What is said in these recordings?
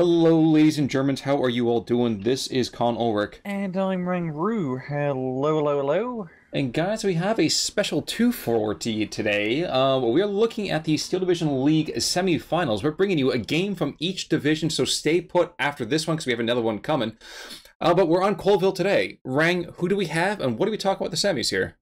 Hello, ladies and Germans. How are you all doing? This is Con Ulrich. And I'm Rangru. Hello, hello, hello. And guys, we have a special two-for to you today. We're looking at the Steel Division League semifinals. We're bringing you a game from each division, so stay put after this one because we have another one coming. But we're on Colleville today. Rang, who do we have, and what do we talk about the semis here?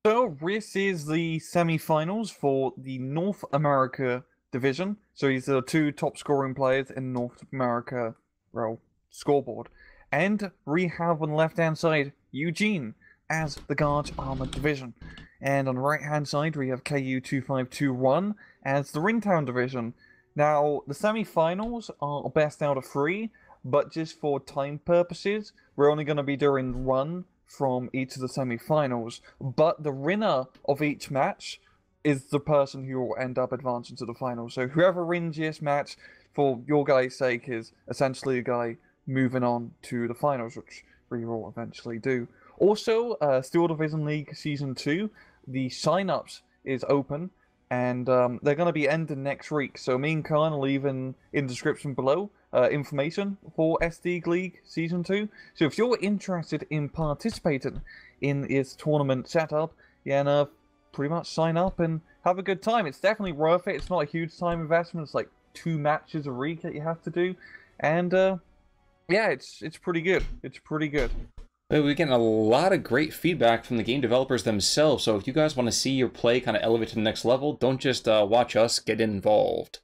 So this is the semi-finals for the North America division. So these are the two top scoring players in North America, well, scoreboard. And we have on the left-hand side YueJin as the Guards Armored division. And on the right-hand side we have KU2521 as the Ringtown division. Now, the semi-finals are best out of three, but just for time purposes, we're only going to be doing one from each of the semi-finals. But the winner of each match is the person who will end up advancing to the finals. So whoever wins this match, for your guys' sake, is essentially the guy moving on to the finals, which we will eventually do. Also, Steel Division League Season 2, the sign-ups is open, and they're going to be ending next week. So me and Khan will leave in the description below information for SD League Season 2. So if you're interested in participating in this tournament setup, yeah, pretty much sign up and have a good time. It's definitely worth it. It's not a huge time investment. It's like 2 matches a week that you have to do. And yeah, it's pretty good. It's pretty good. We're getting a lot of great feedback from the game developers themselves, so if you guys want to see your play kind of elevate to the next level, don't just watch us, get involved.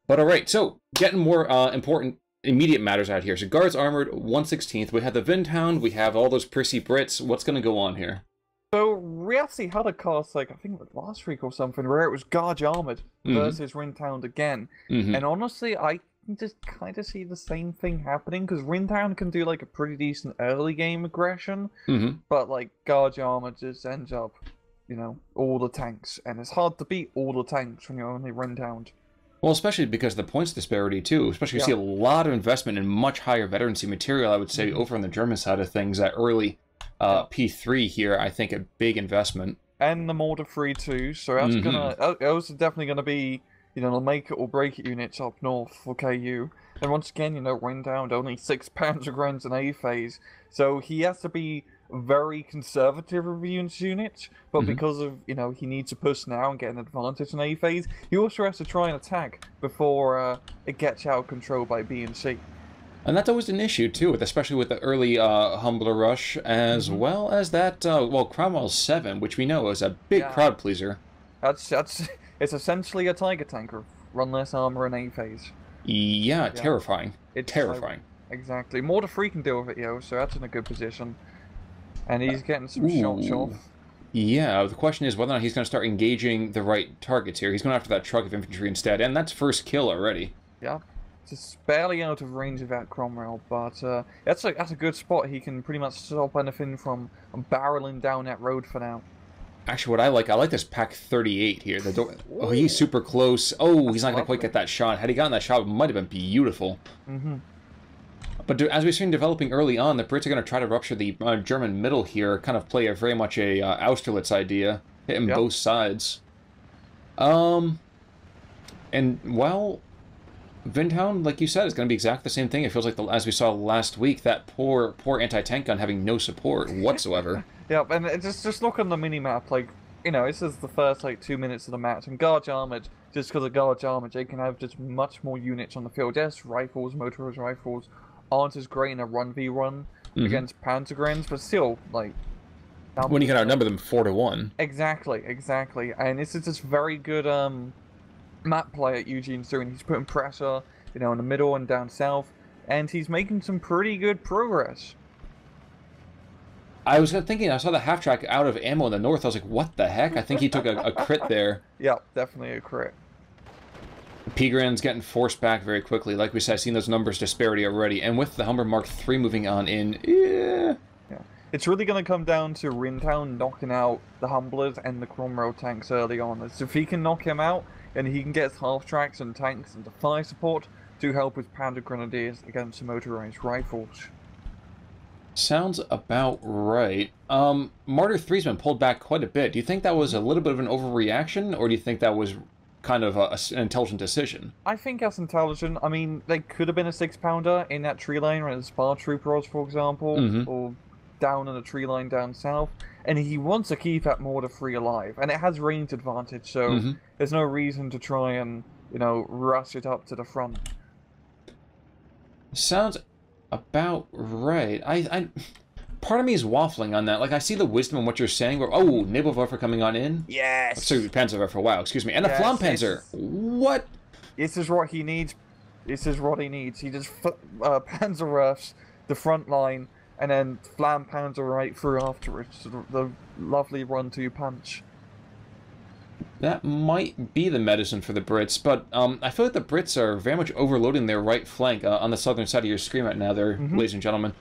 But alright, so getting more important immediate matters out here. So Guards Armored, 1/16th. We have the Vindhound, we have all those prissy Brits. What's going to go on here? So we actually had a cast, like, I think last week or something, where it was Guards Armored versus Ringtown again. And honestly, I can just kind of see the same thing happening, because Ringtown can do, like, a pretty decent early game aggression, but, like, Guards Armored just ends up, you know, all the tanks. And it's hard to beat all the tanks when you're only Ringtown. Well, especially because of the points disparity, too. Especially, you see a lot of investment in much higher veterancy material, I would say, over on the German side of things, that early P3 here, I think a big investment. And the Mortar 3 too, so that's those are definitely gonna be, you know, the make it or break it units up north for KU. And once again, you know, Ringtown only 6 Panzergrenadiers in A phase, so he has to be very conservative with his units, but because of, you know, he needs to push now and get an advantage in A phase, he also has to try and attack before it gets out of control by B and C. And that's always an issue, too, especially with the early Humbler Rush, as well as that, well, Cromwell 7, which we know is a big crowd pleaser. It's essentially a Tiger Tanker, run less armor in A phase. Yeah, terrifying. It's terrifying. Exactly. Mortar 3 can deal with it, yo, so that's in a good position. And he's getting some shots off. Yeah, the question is whether or not he's going to start engaging the right targets here. He's going after that truck of infantry instead, and that's first kill already. Yeah. Just barely out of range of that Cromwell, but that's a good spot. He can pretty much stop anything from barreling down that road for now. Actually, what I like this Pack 38 here. Oh, he's super close. Oh, he's not going to quite get that shot. Had he gotten that shot, it might have been beautiful. But as we've seen developing early on, the Brits are going to try to rupture the German middle here, kind of play a very much a Austerlitz idea, hitting both sides. And, well, Vindhound, like you said, is going to be exactly the same thing. It feels like, as we saw last week, that poor anti-tank gun having no support whatsoever. Yep, and just look on the mini-map, like, you know, this is the first, like, 2 minutes of the match, and Guards Armored, just because of Guards Armored, they can have just much more units on the field. Yes, rifles, motorized rifles, aren't as great in a 1v1 against Panzergrenadiers, but still, like... When you can outnumber them 4-1. Exactly, and this is just very good, map play at YueJin's doing. He's putting pressure, you know, in the middle and down south, and he's making some pretty good progress. I was thinking, I saw the half-track out of ammo in the north, I was like, what the heck? I think he took a crit there. Yeah, definitely a crit. P-Gren's getting forced back very quickly. Like we said, I've seen those numbers disparity already, and with the Humber Mark III moving on in, yeah. It's really going to come down to Ringtown knocking out the Humblers and the Cromwell tanks early on. So if he can knock him out, and he can get half-tracks and tanks into fire support to help with Panzergrenadiers against the motorized rifles. Sounds about right. Martyr 3's been pulled back quite a bit. Do you think that was a little bit of an overreaction, or do you think that was kind of an intelligent decision. I think that's intelligent. I mean, they could have been a 6-pounder in that tree line where the Spar Trooper was, for example, or down on a tree line down south. And he wants to keep that mortar free alive, and it has range advantage, so there's no reason to try and, you know, rush it up to the front. Sounds about right. Part of me is waffling on that. Like, I see the wisdom in what you're saying, but, oh, Nebelwerfer coming on in? Yes! Sorry, Panzerwerfer, wow, excuse me. And a Flampanzer! What? This is what he needs. This is what he needs. He just Panzerwerfs the front line, and then Flampanzer right through afterwards. The lovely 1-2 punch. That might be the medicine for the Brits, but I feel like the Brits are very much overloading their right flank on the southern side of your screen right now there, ladies and gentlemen.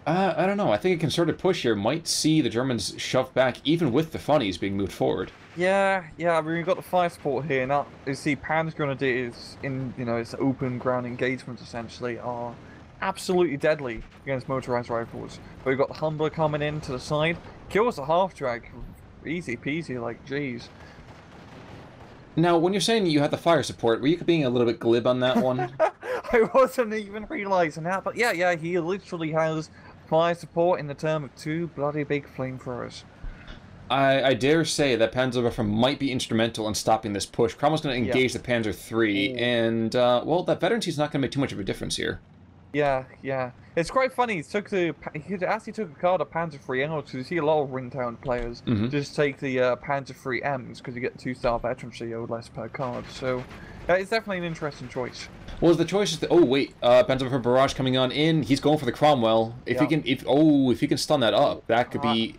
I don't know. I think a concerted push here might see the Germans shoved back, even with the funnies being moved forward. Yeah. I mean, we've got the fire support here. Now, you see, Panzergrenadiers in, you know, its open ground engagements, essentially, are absolutely deadly against motorized rifles. But we've got the Humber coming in to the side. Kills the half-drag. Easy peasy, like, jeez. Now, when you're saying you had the fire support, were you being a little bit glib on that one? I wasn't even realizing that, but yeah, he literally has fire support in the term of 2 bloody big flamethrowers. I dare say that Panzerwerfer might be instrumental in stopping this push. Cromwell's going to engage the Panzer III, and, well, that veterancy's not going to make too much of a difference here. Yeah. It's quite funny. He actually took a card of Panzer III because you see a lot of Ringtown players just take the Panzer III Ms because you get 2-star veterancy or less per card. So it's definitely an interesting choice. Well, the choice is oh wait, Panzerwerfer barrage coming on in. He's going for the Cromwell. If he can stun that up, that could be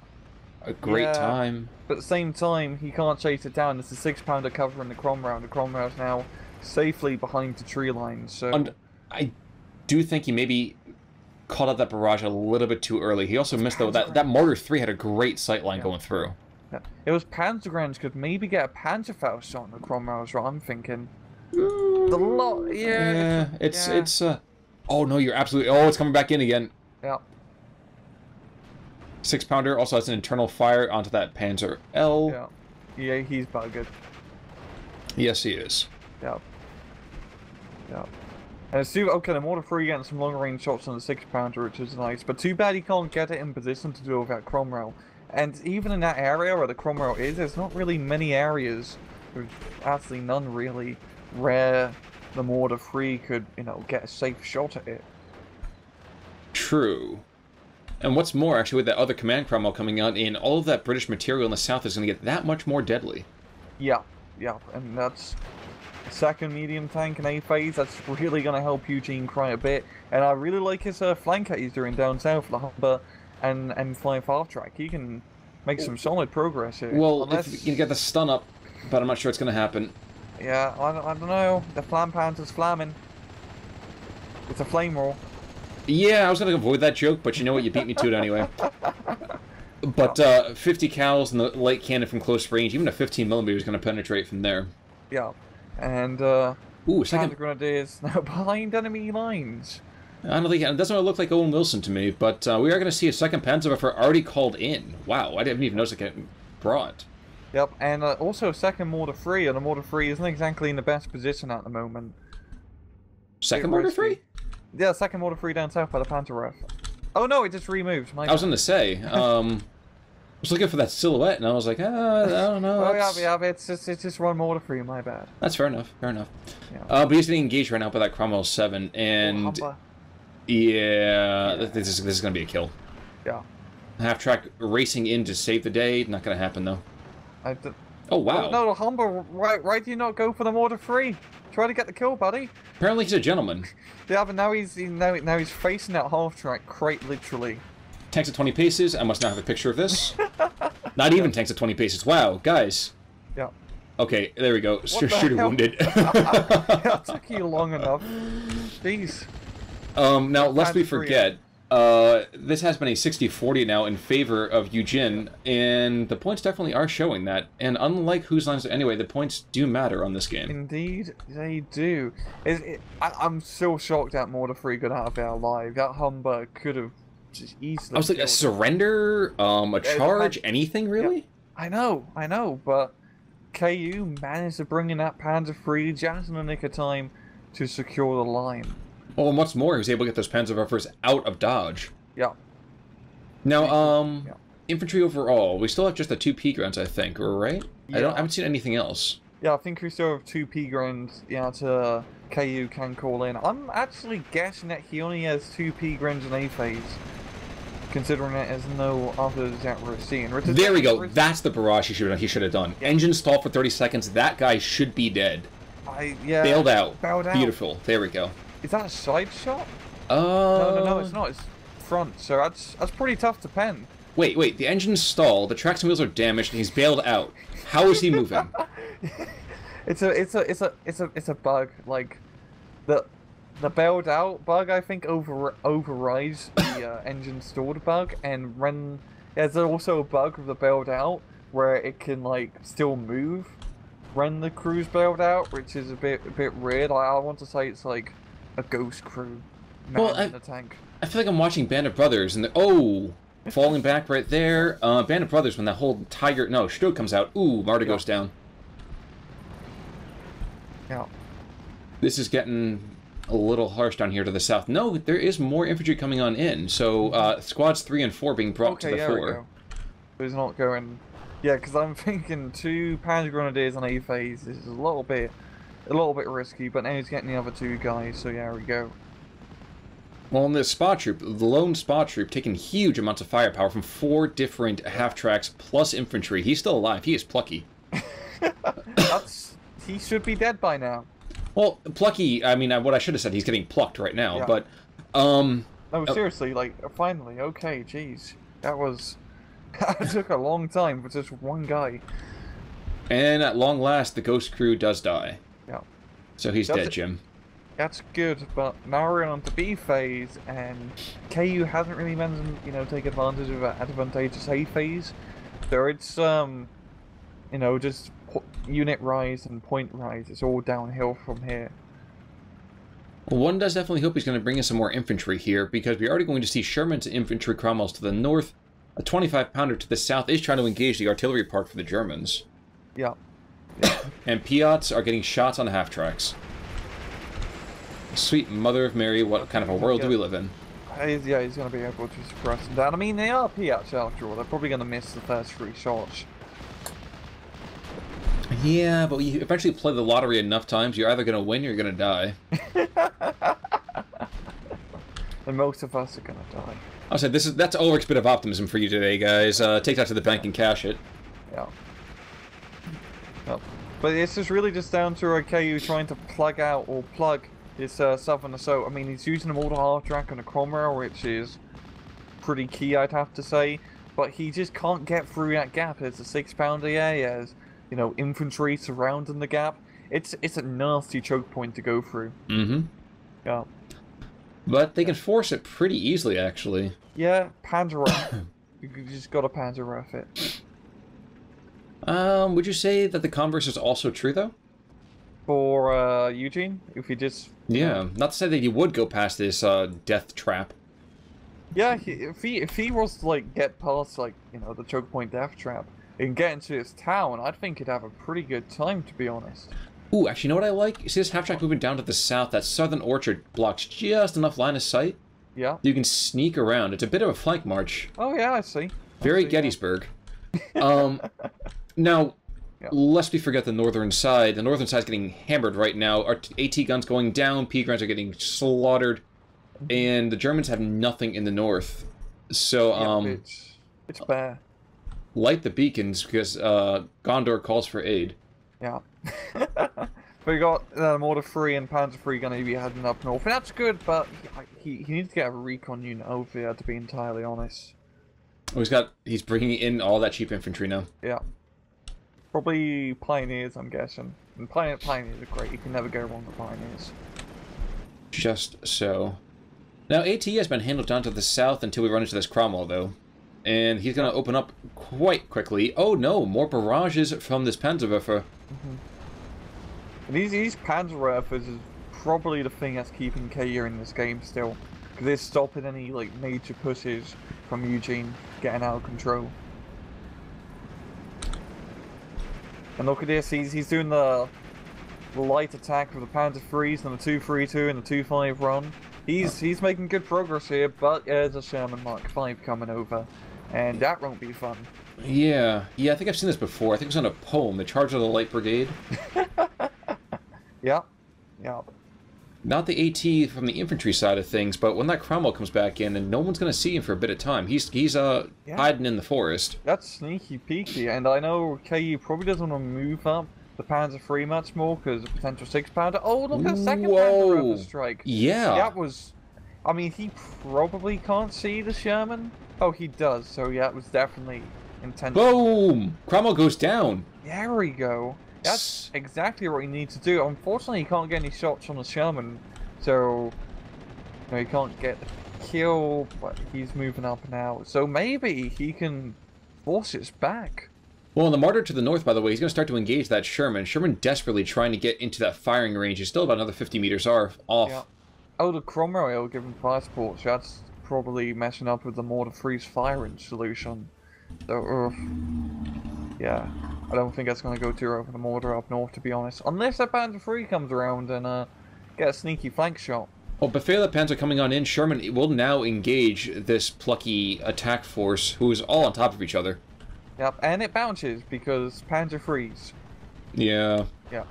a great time. But at the same time, he can't chase it down. It's a 6-pounder covering the Cromwell. The Cromwell's now safely behind the tree line. So I do think he maybe caught up that barrage a little bit too early. He also missed, though, that Mortar 3 had a great sight line going through. Yeah. It was Panzergrens could maybe get a Panzerfaust on the Cromwell's, what I'm thinking. It's oh no, you're absolutely, it's coming back in again. Yeah. 6-pounder also has an internal fire onto that Panzer L. Yeah, he's buggered. Yes, he is. Yeah. And the Mortar 3 getting some long range shots on the 6-pounder, which is nice, but too bad he can't get it in position to deal with that Cromwell. And even in that area where the Cromwell is, there's not really many areas, there's actually none really, where the Mortar 3 could, you know, get a safe shot at it. True. And what's more, actually, with that other command Cromwell coming out in, all of that British material in the south is going to get that much more deadly. Yeah, and that's second medium tank in A phase. That's really going to help YueJin quite a bit. And I really like his flank that he's doing down south, the Humber and 5 half-track. He can make some solid progress here. Well, if you can get the stun up, but I'm not sure it's going to happen. Yeah, I don't know. The Flampanzer's flamming. It's a flame roll. Yeah, I was going to avoid that joke, but you know what? You beat me to it anyway. But 50 cals and the light cannon from close range, even a 15mm is going to penetrate from there. Yeah. And, second Grenadiers now behind enemy lines. I don't think it doesn't look like Owen Wilson to me, but we are going to see a second Panzerwerfer already called in. Wow, I didn't even notice it getting brought. Yep, and also a second Mortar 3, and the Mortar 3 isn't exactly in the best position at the moment. Second Mortar 3? Yeah, second Mortar 3 down south by the Panzerwerfer. Oh no, it just removed. I was going to say, I was looking for that silhouette, and I was like, I don't know. Oh, it's just one Mortar 3, my bad. That's fair enough, Yeah. But he's getting engaged right now by that Cromwell 7, and this is going to be a kill. Yeah. Half-track racing in to save the day, not going to happen, though. Oh, wow. No, the Humber, why do you not go for the Mortar 3? Try to get the kill, buddy. Apparently he's a gentleman. Yeah, but now he's facing that half-track quite literally. Tanks at 20 paces. I must now have a picture of this. Not even tanks at 20 paces. Wow, guys. Yeah. Okay, there we go. Shooter wounded. That took you long enough. Jeez. Now, lest we forget, this has been a 60-40 now in favor of YueJin, and the points definitely are showing that. And unlike Whose Lines Anyway, the points do matter on this game. Indeed, they do. I'm still shocked that Mortar 3 got out of there alive. That Humber could have just easily... I was like, a surrender, a charge, anything really? Yeah. I know, but KU managed to bring in that Panzer III just in the nick of time to secure the line. Oh, and what's more, he was able to get those Panzerwerfers out of dodge. Yeah. Now, infantry overall, we still have just the 2 P-Grunts, I think, right? Yeah. I haven't seen anything else. Yeah, I think we still have 2 P-Grunts, to KU can call in. I'm actually guessing that he only has 2 P-Grunts in A phase, considering that there's no others that we're seeing. There we go. That's the barrage he should have done. Engine stalled for 30 seconds. That guy should be dead. Bailed out. Beautiful. There we go. Is that a side shot? No, it's not. It's front. So that's pretty tough to pen. Wait. The engine's stalled. The tracks and wheels are damaged, and he's bailed out. How is he moving? It's a bug. Like the bailed out bug, I think overrides the engine stalled bug, and when there's also a bug with the bailed out where it can like still move when the crew's bailed out, which is a bit weird. I want to say it's like a ghost crew in the tank. I feel like I'm watching Band of Brothers, and falling back right there. Band of Brothers, when that whole Stroke comes out. Ooh, Marta goes down. Yeah. This is getting a little harsh down here to the south. No, there is more infantry coming on in. So, squads 3 and 4 being brought to the fore. He's not going... Yeah, because I'm thinking 2 Panzer Grenadiers on A phase is a little bit risky, but now he's getting the other 2 guys, so yeah, we go. Well, in this spot troop, the lone spot troop, taking huge amounts of firepower from 4 different half-tracks plus infantry. He's still alive. He is plucky. He should be dead by now. Well, plucky, I mean, what I should have said, he's getting plucked right now, but... No, seriously, like, finally, okay, jeez. That took a long time for just one guy. And at long last, the ghost crew does die. Yeah. So he's dead, Jim. That's good, but now we're on to B phase, and KU hasn't really managed to, take advantage of an advantageous A phase. So it's, just unit rise and point rise. It's all downhill from here. Well, one does definitely hope he's going to bring in some more infantry here, because we're already going to see Sherman's infantry Cromwell's to the north. A 25-pounder to the south is trying to engage the artillery park for the Germans. Yeah. And Piats are getting shots on the half-tracks. Sweet Mother of Mary, what kind of a world do we live in? Yeah, he's going to be able to suppress them down. I mean, they are Piats after all. They're probably going to miss the first 3 shots. Yeah, but you eventually play the lottery enough times, you're either going to win or you're going to die. And most of us are going to die. I'll say, that's Ulrich's bit of optimism for you today, guys. Take that to the bank and cash it. Yeah. Yep. But it's just really just down to KU trying to plug his southern assault. I mean, he's using them all to half-track on a Cromwell, which is pretty key, I'd have to say. But he just can't get through that gap. There's a 6-pounder, there's, infantry surrounding the gap. It's a nasty choke point to go through. Mm-hmm. Yeah. But they can force it pretty easily, actually. Yeah, Panzer You just gotta Panzer it. Would you say that the converse is also true, though? For, YueJin? If you just... Yeah, not to say that he would go past this, death trap. Yeah, if he was to, like, get past, like, the choke point death trap and get into his town, I'd think he'd have a pretty good time, to be honest. Ooh, actually, you know what I like? You see this half-track moving down to the south? That southern orchard blocks just enough line of sight. Yeah. You can sneak around. It's a bit of a flank march. Oh, yeah, I see. Very Gettysburg. Now, lest we forget the northern side. The northern side's getting hammered right now. Our AT guns going down, P guns are getting slaughtered, and the Germans have nothing in the north. So, it's bare. Light the beacons, because Gondor calls for aid. Yeah. But we got Mortar 3 and Panzer 3 going to be heading up north, and that's good, but he needs to get a recon unit over there, to be entirely honest. Oh, he's bringing in all that cheap infantry now. Yeah. Probably Pioneers, I'm guessing. And Pioneers are great, you can never go wrong with Pioneers. Just so. Now, AT has been handled down to the south until we run into this Cromwell, though. And he's going to open up quite quickly. Oh no, more barrages from this Panzerwerfer. And these Panzerwerfers is probably the thing that's keeping KU in this game still. Because they're stopping any like major pushes from YueJin getting out of control. And look at this, he's doing the light attack with the Panzer Freeze and the 2-3-2 and the 2-5 run. He's making good progress here, but there's a Sherman Mark 5 coming over, and that won't be fun. Yeah, I think I've seen this before. I think it was on a poem, The Charge of the Light Brigade. Yep. Not the AT from the infantry side of things, but when that Cromwell comes back in, and no one's going to see him for a bit of time. He's hiding in the forest. That's sneaky peeky, and I know KU probably doesn't want to move up the Panzer III much more because of potential 6-pounder. Oh, look at the second Panzer Rover strike. Yeah. That was... I mean, he probably can't see the Sherman. Oh, he does, so yeah, it was definitely intentional. Boom! Cromwell goes down. There we go. That's exactly what you need to do. Unfortunately, he can't get any shots on the Sherman, so he can't get the kill, but he's moving up now. So maybe he can force it back. Well, on the Martyr to the north, by the way, he's going to start to engage that Sherman. Sherman desperately trying to get into that firing range. He's still about another 50 meters off. Yeah. Oh, the Cromwell will give him fire support. So that's probably messing up with the mortar freeze firing solution. So, yeah. I don't think that's going to go too over the mortar up north, to be honest. Unless that Panzer III comes around and get a sneaky flank shot. Well, Befehl Panzer coming on in. Sherman will now engage this plucky attack force, who is all on top of each other. Yep, and it bounces because Panzer freeze. Yeah. Yeah.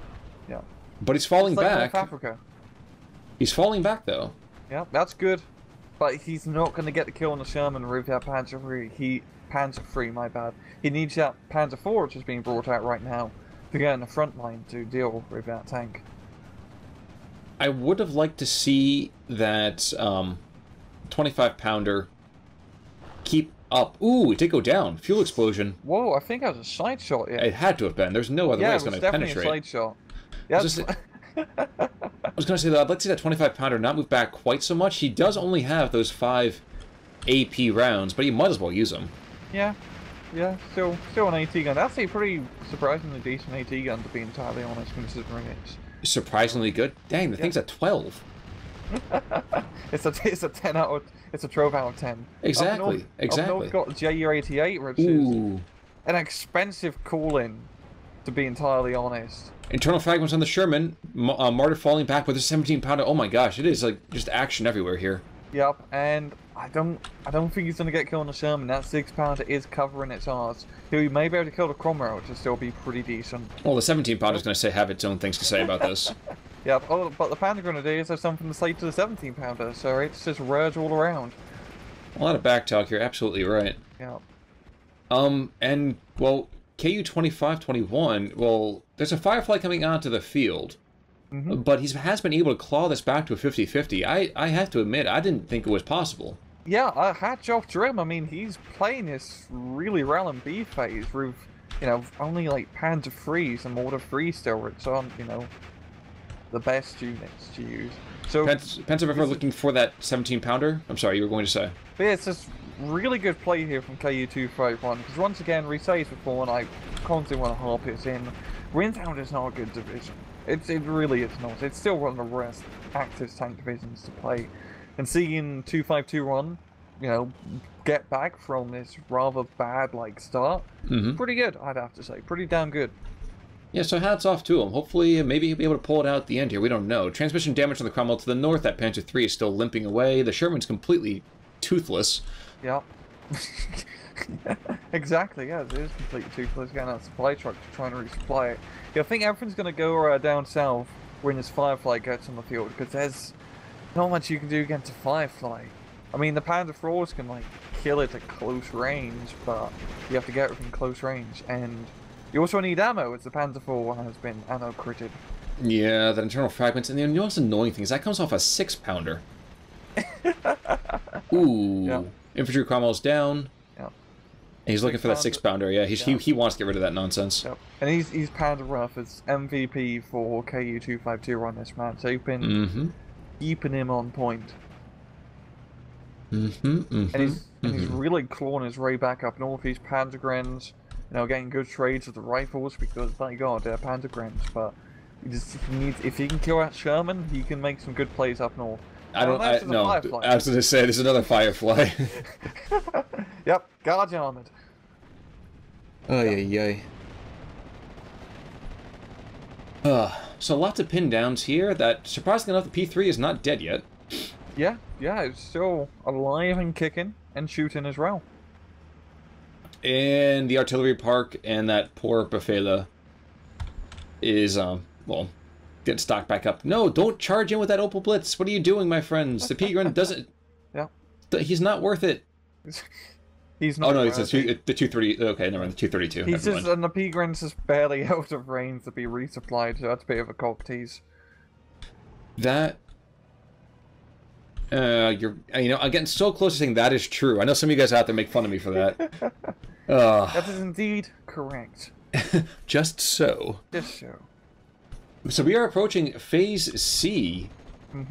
But he's falling like back. North Africa. He's falling back, though. Yeah, that's good. But he's not going to get the kill on the Sherman with that Panzer III. Panzer III, my bad. He needs that Panzer IV, which is being brought out right now, to get in the front line to deal with that tank. I would have liked to see that 25-pounder keep up. Ooh, it did go down. Fuel explosion. Whoa, I think that was a side shot. Yeah. It had to have been. There's no other way it's going to penetrate. Yeah, it was definitely a side shot. Yeah, I was going to say that I'd like to see that 25-pounder not move back quite so much. He does only have those 5 AP rounds, but he might as well use them. Yeah, still an AT gun. That's a pretty surprisingly decent AT gun, to be entirely honest, considering it's surprisingly good. Dang, the thing's at 12. It's a 10 out of... It's a 12 out of 10. Exactly. Up north got JU-88, which is an expensive call-in, to be entirely honest. Internal fragments on the Sherman. Martyr falling back with a 17-pounder. Oh my gosh, it is like just action everywhere here. Yep, and I don't think he's gonna get killed on the Sherman. That 6-pounder is covering its arse. He may be able to kill the Cromwell, which will still be pretty decent. Well, the 17-pounder is going to have its own things to say about this. Yep. Oh, but the Panda Grenadiers have something to say to the 17-pounder, so it's just rage all around. A lot of back talk here. Absolutely right. Yeah. And well, KU-2521. Well, there's a Firefly coming onto the field. But he has been able to claw this back to a 50-50. I have to admit, I didn't think it was possible. Yeah, hats off to him. I mean, he's playing this really well in B phase with, only like Panzer Freeze and Mortar Freeze still, which aren't, the best units to use. So Panzer River looking for that 17-pounder? I'm sorry, you were going to say. But yeah, it's just really good play here from KU-251, because once again, we say it before, and I constantly want to harp this in, Windhound is not a good division. It really is not. It's still one of the worst active tank divisions to play. And seeing 252-1, get back from this rather bad, start, pretty good, I'd have to say. Pretty damn good. Yeah, so hats off to him. Hopefully, maybe he'll be able to pull it out at the end here. We don't know. Transmission damage on the Cromwell to the north. That Panzer III is still limping away. The Sherman's completely toothless. Yep. Exactly, yeah, it is completely toothless. Getting that supply truck to try and resupply it. Yeah, I think everything's going to go down south when this Firefly gets on the field, because there's not much you can do against a Firefly. I mean, the Panzer IVs can, kill it at close range, but you have to get it from close range, and you also need ammo, as the Panzer IV has been ammo critted. Yeah, that internal fragments, and the most annoying thing is that comes off a 6-pounder. Ooh. Yep. Infantry Cromwell's down. Yep. And he's looking for that 6-pounder. Yeah, he wants to get rid of that nonsense. Yep. And he's Panzer Rough as MVP for KU-252 on this match. So you've been keeping him on point. And he's really clawing his way back up north. He's Panzergrens, getting good trades with the rifles, because by God, they're Panzergrens. But if he can kill that Sherman, he can make some good plays up north. No, I was going to say, there's another Firefly. Yep, Guardian armored. Ay. So lots of pin downs here. That, surprisingly enough, the P3 is not dead yet. Yeah, it's still alive and kicking and shooting as well. And the artillery park and that poor Befela is, well, get stocked back up. No, don't charge in with that Opal Blitz. What are you doing, my friends? The Pigrin doesn't... Yeah. He's not worth it. He's not. Oh no, it's the 230. Okay, never mind. The 232. He's just, and the Pigrin's just barely out of range to be resupplied. So that's a bit of a cock tease. That. You're, you know, again, so close to saying that is true. I know some of you guys out there make fun of me for that. That is indeed correct. Just so. Just so. So we are approaching Phase C.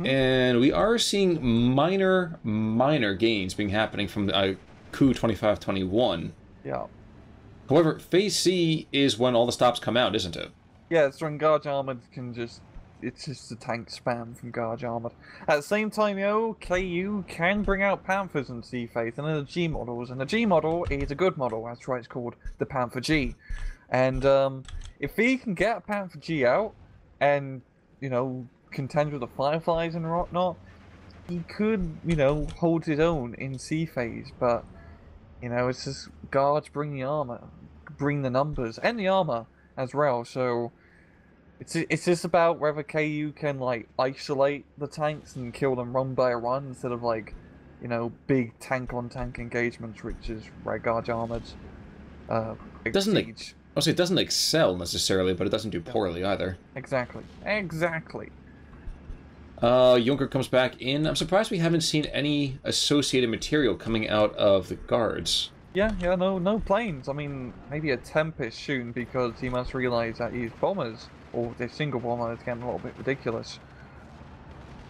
And we are seeing minor gains being happening from coup 25-21. Yeah. However, Phase C is when all the stops come out, isn't it? Yeah, it's when Guard Armored can just... It's just a tank spam from Guard Armored. At the same time, KU can bring out Panthers in C phase and in the G models. And the G model is a good model, that's why it's called the Panther G. And if he can get a Panther G out and, you know, contend with the Fireflies and whatnot, he could, you know, hold his own in C phase, but, you know, it's just guards bring the armor, bring the numbers, and the armor as well, so it's just about whether KU can, like, isolate the tanks and kill them run by run instead of, like, you know, big tank-on-tank engagements, which is where Guard Armored's it doesn't excel necessarily, but it doesn't do poorly either. Exactly. Junker comes back in. I'm surprised we haven't seen any associated material coming out of the guards. Yeah, no planes. I mean, maybe a Tempest shooting because he must realize that his bombers, or their single bomber, is getting a little bit ridiculous.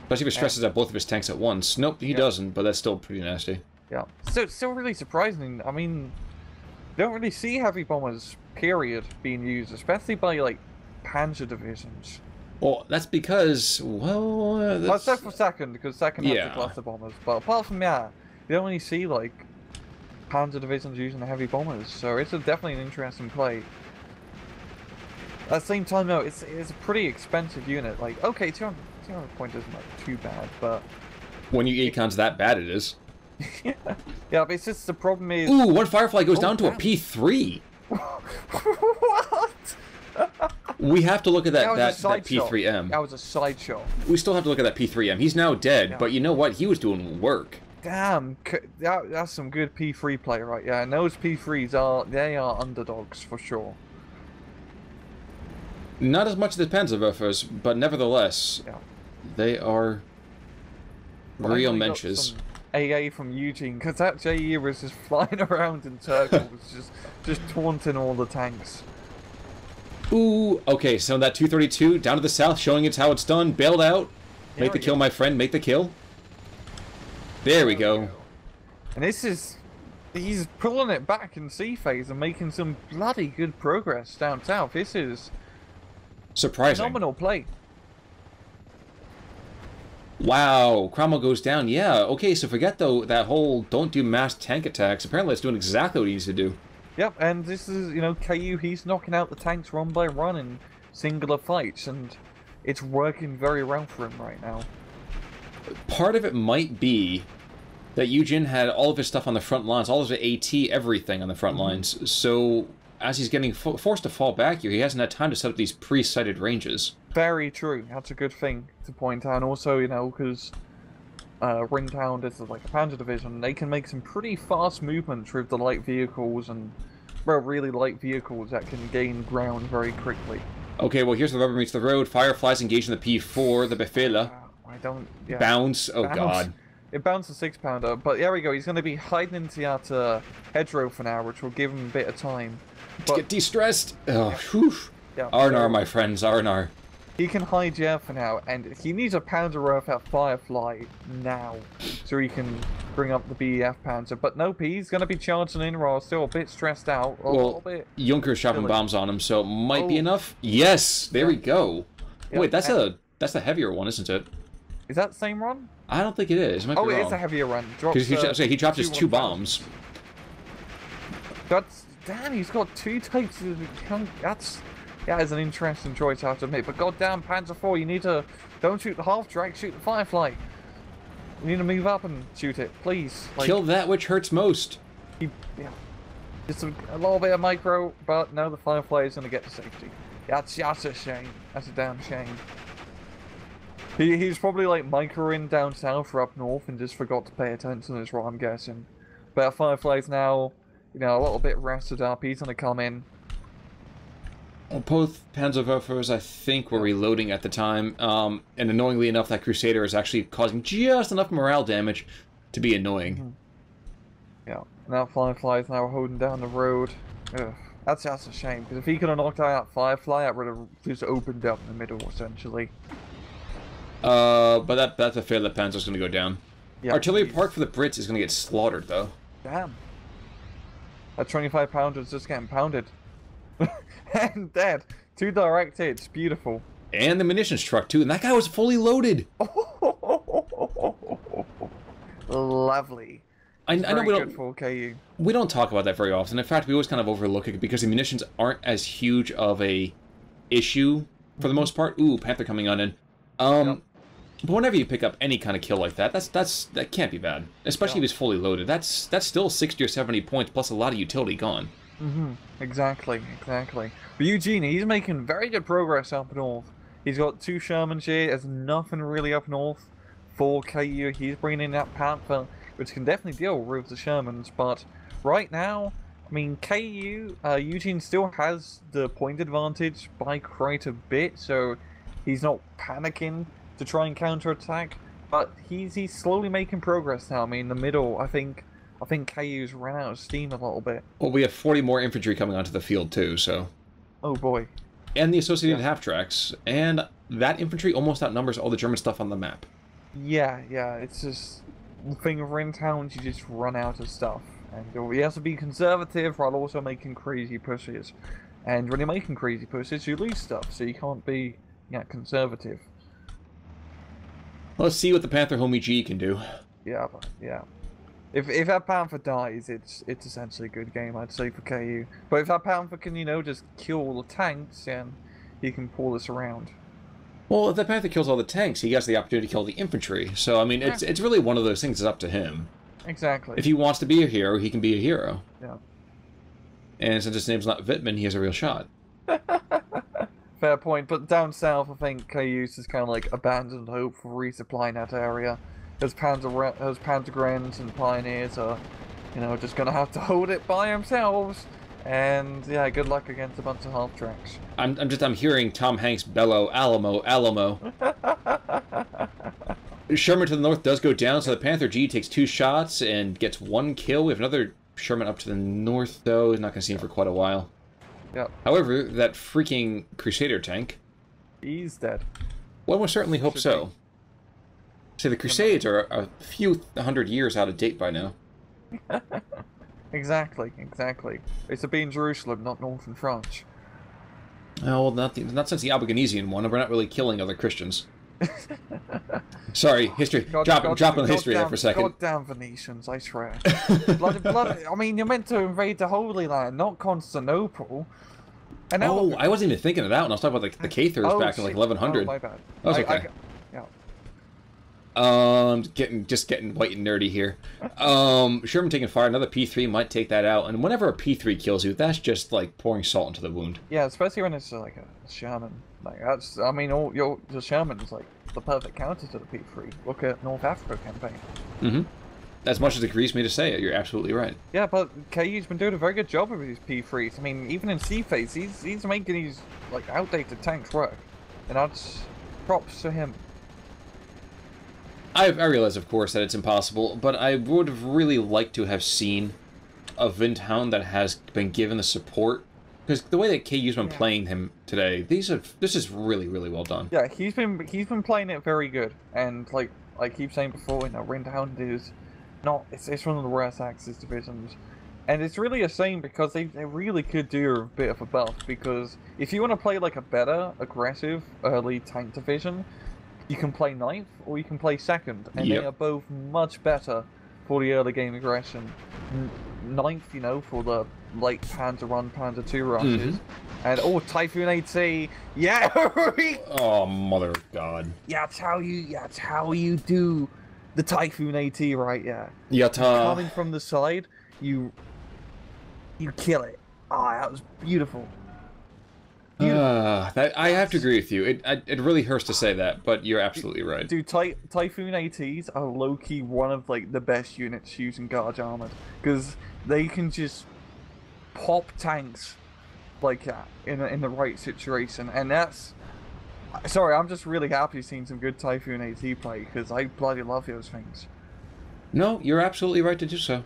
Especially if he stresses out both of his tanks at once. Nope, he doesn't, but that's still pretty nasty. Yeah, so still really surprising. I mean, don't really see heavy bombers, period, being used, especially by, like, Panzer divisions. Well, that's because, well... Except for second, because second has the cluster bombers. But apart from that, you don't really see, like, Panzer divisions using the heavy bombers. So it's definitely an interesting play. At the same time, though, it's a pretty expensive unit. Like, okay, 200 points isn't, like, too bad, but... When you econs that bad, it is. Yeah, but it's just the problem is... Ooh, one Firefly goes down to a P3! What? We have to look at that P3M. That was a sideshow. We still have to look at that P3M. He's now dead, but you know what? He was doing work. Damn, that's some good P3 play right. Yeah, and those P3s are underdogs for sure. Not as much as the Panzerwerfers, but nevertheless, they are real mensches. AA from YueJin, because that JE was just flying around in circles, just taunting all the tanks. Ooh, okay, so that 232 down to the south, showing it's how it's done, bailed out. Make the kill, my friend, make the kill. There we go. And this is... He's pulling it back in C phase and making some bloody good progress down south. This is... surprising. Phenomenal play. Wow, Cromwell goes down. Yeah, okay, so forget, though, that whole don't do mass tank attacks. Apparently it's doing exactly what he needs to do. Yep, and this is, you know, KU, he's knocking out the tanks run by run in singular fights, and it's working very well for him right now. Part of it might be that YueJin had all of his stuff on the front lines, all of his AT, everything on the front lines, so as he's getting forced to fall back here, he hasn't had time to set up these pre-sighted ranges. Very true, that's a good thing to point out, and also, you know, because... Ringtown is like a Panzer division, they can make some pretty fast movements with the light vehicles and, well, really light vehicles that can gain ground very quickly. Okay, well, here's the rubber meets the road. Fireflies engaging the P4, the Befela. Bounce. Oh, God. It bounced a 6-pounder, but there we go. He's going to be hiding into that hedgerow for now, which will give him a bit of time. To get de-stressed. Oh, whew. Yeah, R&R, my friends, R&R. He can hide here for now, and he needs a Panzer worth at Firefly now, so he can bring up the BEF Panzer. But nope, he's going to be charging in raw, still a bit stressed out. Well, Junker's dropping bombs on him, so it might be enough. Yes, there we go. Yep. Wait, that's the heavier one, isn't it? Is that the same run? I don't think it is. It might be wrong. It is a heavier run. He dropped his 2 bombs. Damn, he's got 2 types of... Yeah, it's an interesting choice, I have to admit. But goddamn, Panzer IV, you need to... Don't shoot the half-track, shoot the Firefly. You need to move up and shoot it, please. Like, kill that which hurts most. yeah. Just a little bit of micro, but no, the Firefly is going to get to safety. That's a shame. That's a damn shame. He's probably like microing down south or up north and just forgot to pay attention, is what I'm guessing. But Firefly's now, you know, a little bit rested up. He's going to come in. Both Panzerwerfers, I think, were reloading at the time, and annoyingly enough, that Crusader is actually causing just enough morale damage to be annoying. Mm-hmm. Yeah, now Firefly is now holding down the road. Ugh, that's a shame, because if he could have knocked out Firefly, it would have just opened up in the middle, essentially. But that's a fair that Panzer's going to go down. Yeah, Artillery Park for the Brits is going to get slaughtered, though. Damn. That 25-pounder is just getting pounded. And dead. 2 direct hits. Beautiful. And the munitions truck, too. And that guy was fully loaded. Lovely. I know we don't talk about that very often. In fact, we always kind of overlook it because the munitions aren't as huge of a issue for the most part. Ooh, Panther coming on in. Yep. But whenever you pick up any kind of kill like that, that can't be bad. Especially if he's fully loaded. That's still 60 or 70 points plus a lot of utility gone. Exactly. But YueJin, he's making very good progress up north. He's got 2 Shermans here. There's nothing really up north for KU. He's bringing in that Panther, which can definitely deal with the Shermans. But right now, I mean, YueJin still has the point advantage by quite a bit, so he's not panicking to try and counterattack. But he's slowly making progress now. I mean, in the middle, I think KU's ran out of steam a little bit. Well, we have 40 more infantry coming onto the field, too, so... Oh, boy. And the associated half-tracks. And that infantry almost outnumbers all the German stuff on the map. Yeah, it's just... The thing of in towns, you just run out of stuff. And you have to be conservative while also making crazy pushes. And when you're making crazy pushes, you lose stuff, so you can't be conservative. Let's see what the Panther Homie G can do. Yeah. If that Panther dies, it's essentially a good game, I'd say, for KU. But if that Panther can, just kill all the tanks, then he can pull this around. Well, if that Panther kills all the tanks, he gets the opportunity to kill the infantry. So, I mean, it's really one of those things that's up to him. Exactly. If he wants to be a hero, he can be a hero. Yeah. And since his name's not Wittmann, he has a real shot. Fair point, but down south, I think KU's just kind of like abandoned hope for resupplying that area. Those Panzergrens and Pioneers are, just gonna have to hold it by themselves. And yeah, good luck against a bunch of half-tracks. I'm hearing Tom Hanks bellow, Alamo, Alamo. Sherman to the north does go down, so the Panther G takes 2 shots and gets 1 kill. We have another Sherman up to the north, though. He's not gonna see him for quite a while. Yep. However, that freaking Crusader tank... He's dead. One would certainly hope so. See, the Crusades are a few 100 years out of date by now. Exactly. It's to be in Jerusalem, not northern France. Oh, well, not since the Albigenesian one. We're not really killing other Christians. Sorry, history. Dropping the history there for a second. Goddamn Venetians, I swear. bloody, I mean, you're meant to invade the Holy Land, not Constantinople. And now I wasn't even thinking of that when I was talking about the Cathars back in like 1100. Oh, my bad. That was okay. Just getting white and nerdy here. Sherman taking fire. Another P3 might take that out. And whenever a P3 kills you, that's just like pouring salt into the wound. Yeah, especially when it's like a Sherman. Like that's, I mean, the Sherman is like the perfect counter to the P3. Look at North Africa campaign. As much as it grieves me to say it, you're absolutely right. Yeah, but KU's been doing a very good job with these P3s. I mean, even in sea phase, he's making these like outdated tanks work, and that's props to him. I realize, of course, that it's impossible, but I would have really liked to have seen a Windhound that has been given the support. Because the way that KU's been playing him today, this is really, really well done. Yeah, he's been playing it very good, and like I keep saying before, Windhound is not. It's one of the worst Axis divisions, and it's really a shame because they really could do a bit of a buff. Because if you want to play like a better, aggressive early tank division, you can play 9th or you can play 2nd, and they are both much better for the early game aggression. 9th, for the like Panzer 1, Panzer 2 rushes. And oh, Typhoon AT, yeah! Oh, mother of God. Yeah, that's how you do the Typhoon AT, right? Yeah. Yata. Coming from the side, you kill it. Oh, that was beautiful. I have to agree with you. It really hurts to say that, but you're absolutely right. Dude, Typhoon ATs are low-key one of like the best units using Guard Armored, because they can just pop tanks like that in the right situation, and that's. Sorry, I'm just really happy seeing some good Typhoon AT play, because I bloody love those things. No, you're absolutely right to do so.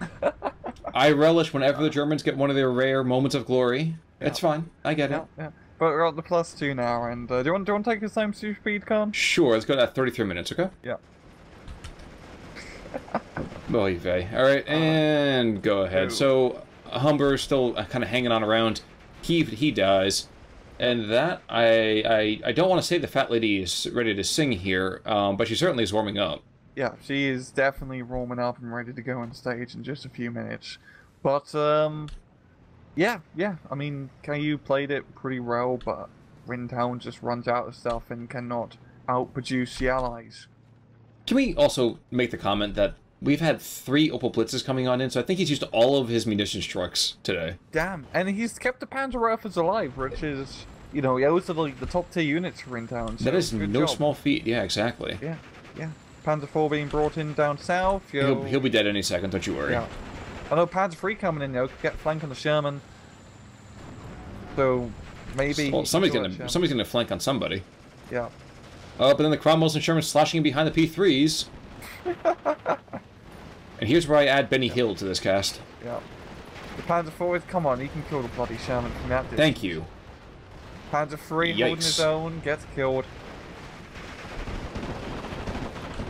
I relish whenever the Germans get one of their rare moments of glory. Yeah. It's fine. I get it. Yeah. But we're at the +2 now, and do you want to take the same super speed, Con? Sure, let's go to that 33 minutes, okay? Yeah. Oy vey. Alright, and go ahead. So, Humber's still kind of hanging on around. He dies. And that, I don't want to say the fat lady is ready to sing here, but she certainly is warming up. Yeah, she is definitely warming up and ready to go on stage in just a few minutes. But, yeah, I mean, KU played it pretty well, but Rintown just runs out of stuff and cannot outproduce the Allies. Can we also make the comment that we've had 3 Opel Blitzes coming on in, so I think he's used all of his munitions trucks today. Damn, and he's kept the Panzerwerfers alive, which is, you know, those are like the top tier units for Rintown. So that is no small feat, yeah, exactly. Yeah. Panzer IV being brought in down south. He'll be dead any second, don't you worry. Yeah. I know Panzer III coming in, though, could get flank on the Sherman. So, maybe... Well, somebody's gonna flank on somebody. Yeah. But then the Cromwells and Shermans slashing in behind the P3s. And here's where I add Benny Hill to this cast. Yeah. The Panzer IV, come on, he can kill the bloody Sherman from that distance. Thank you. Panzer III holding his own, gets killed.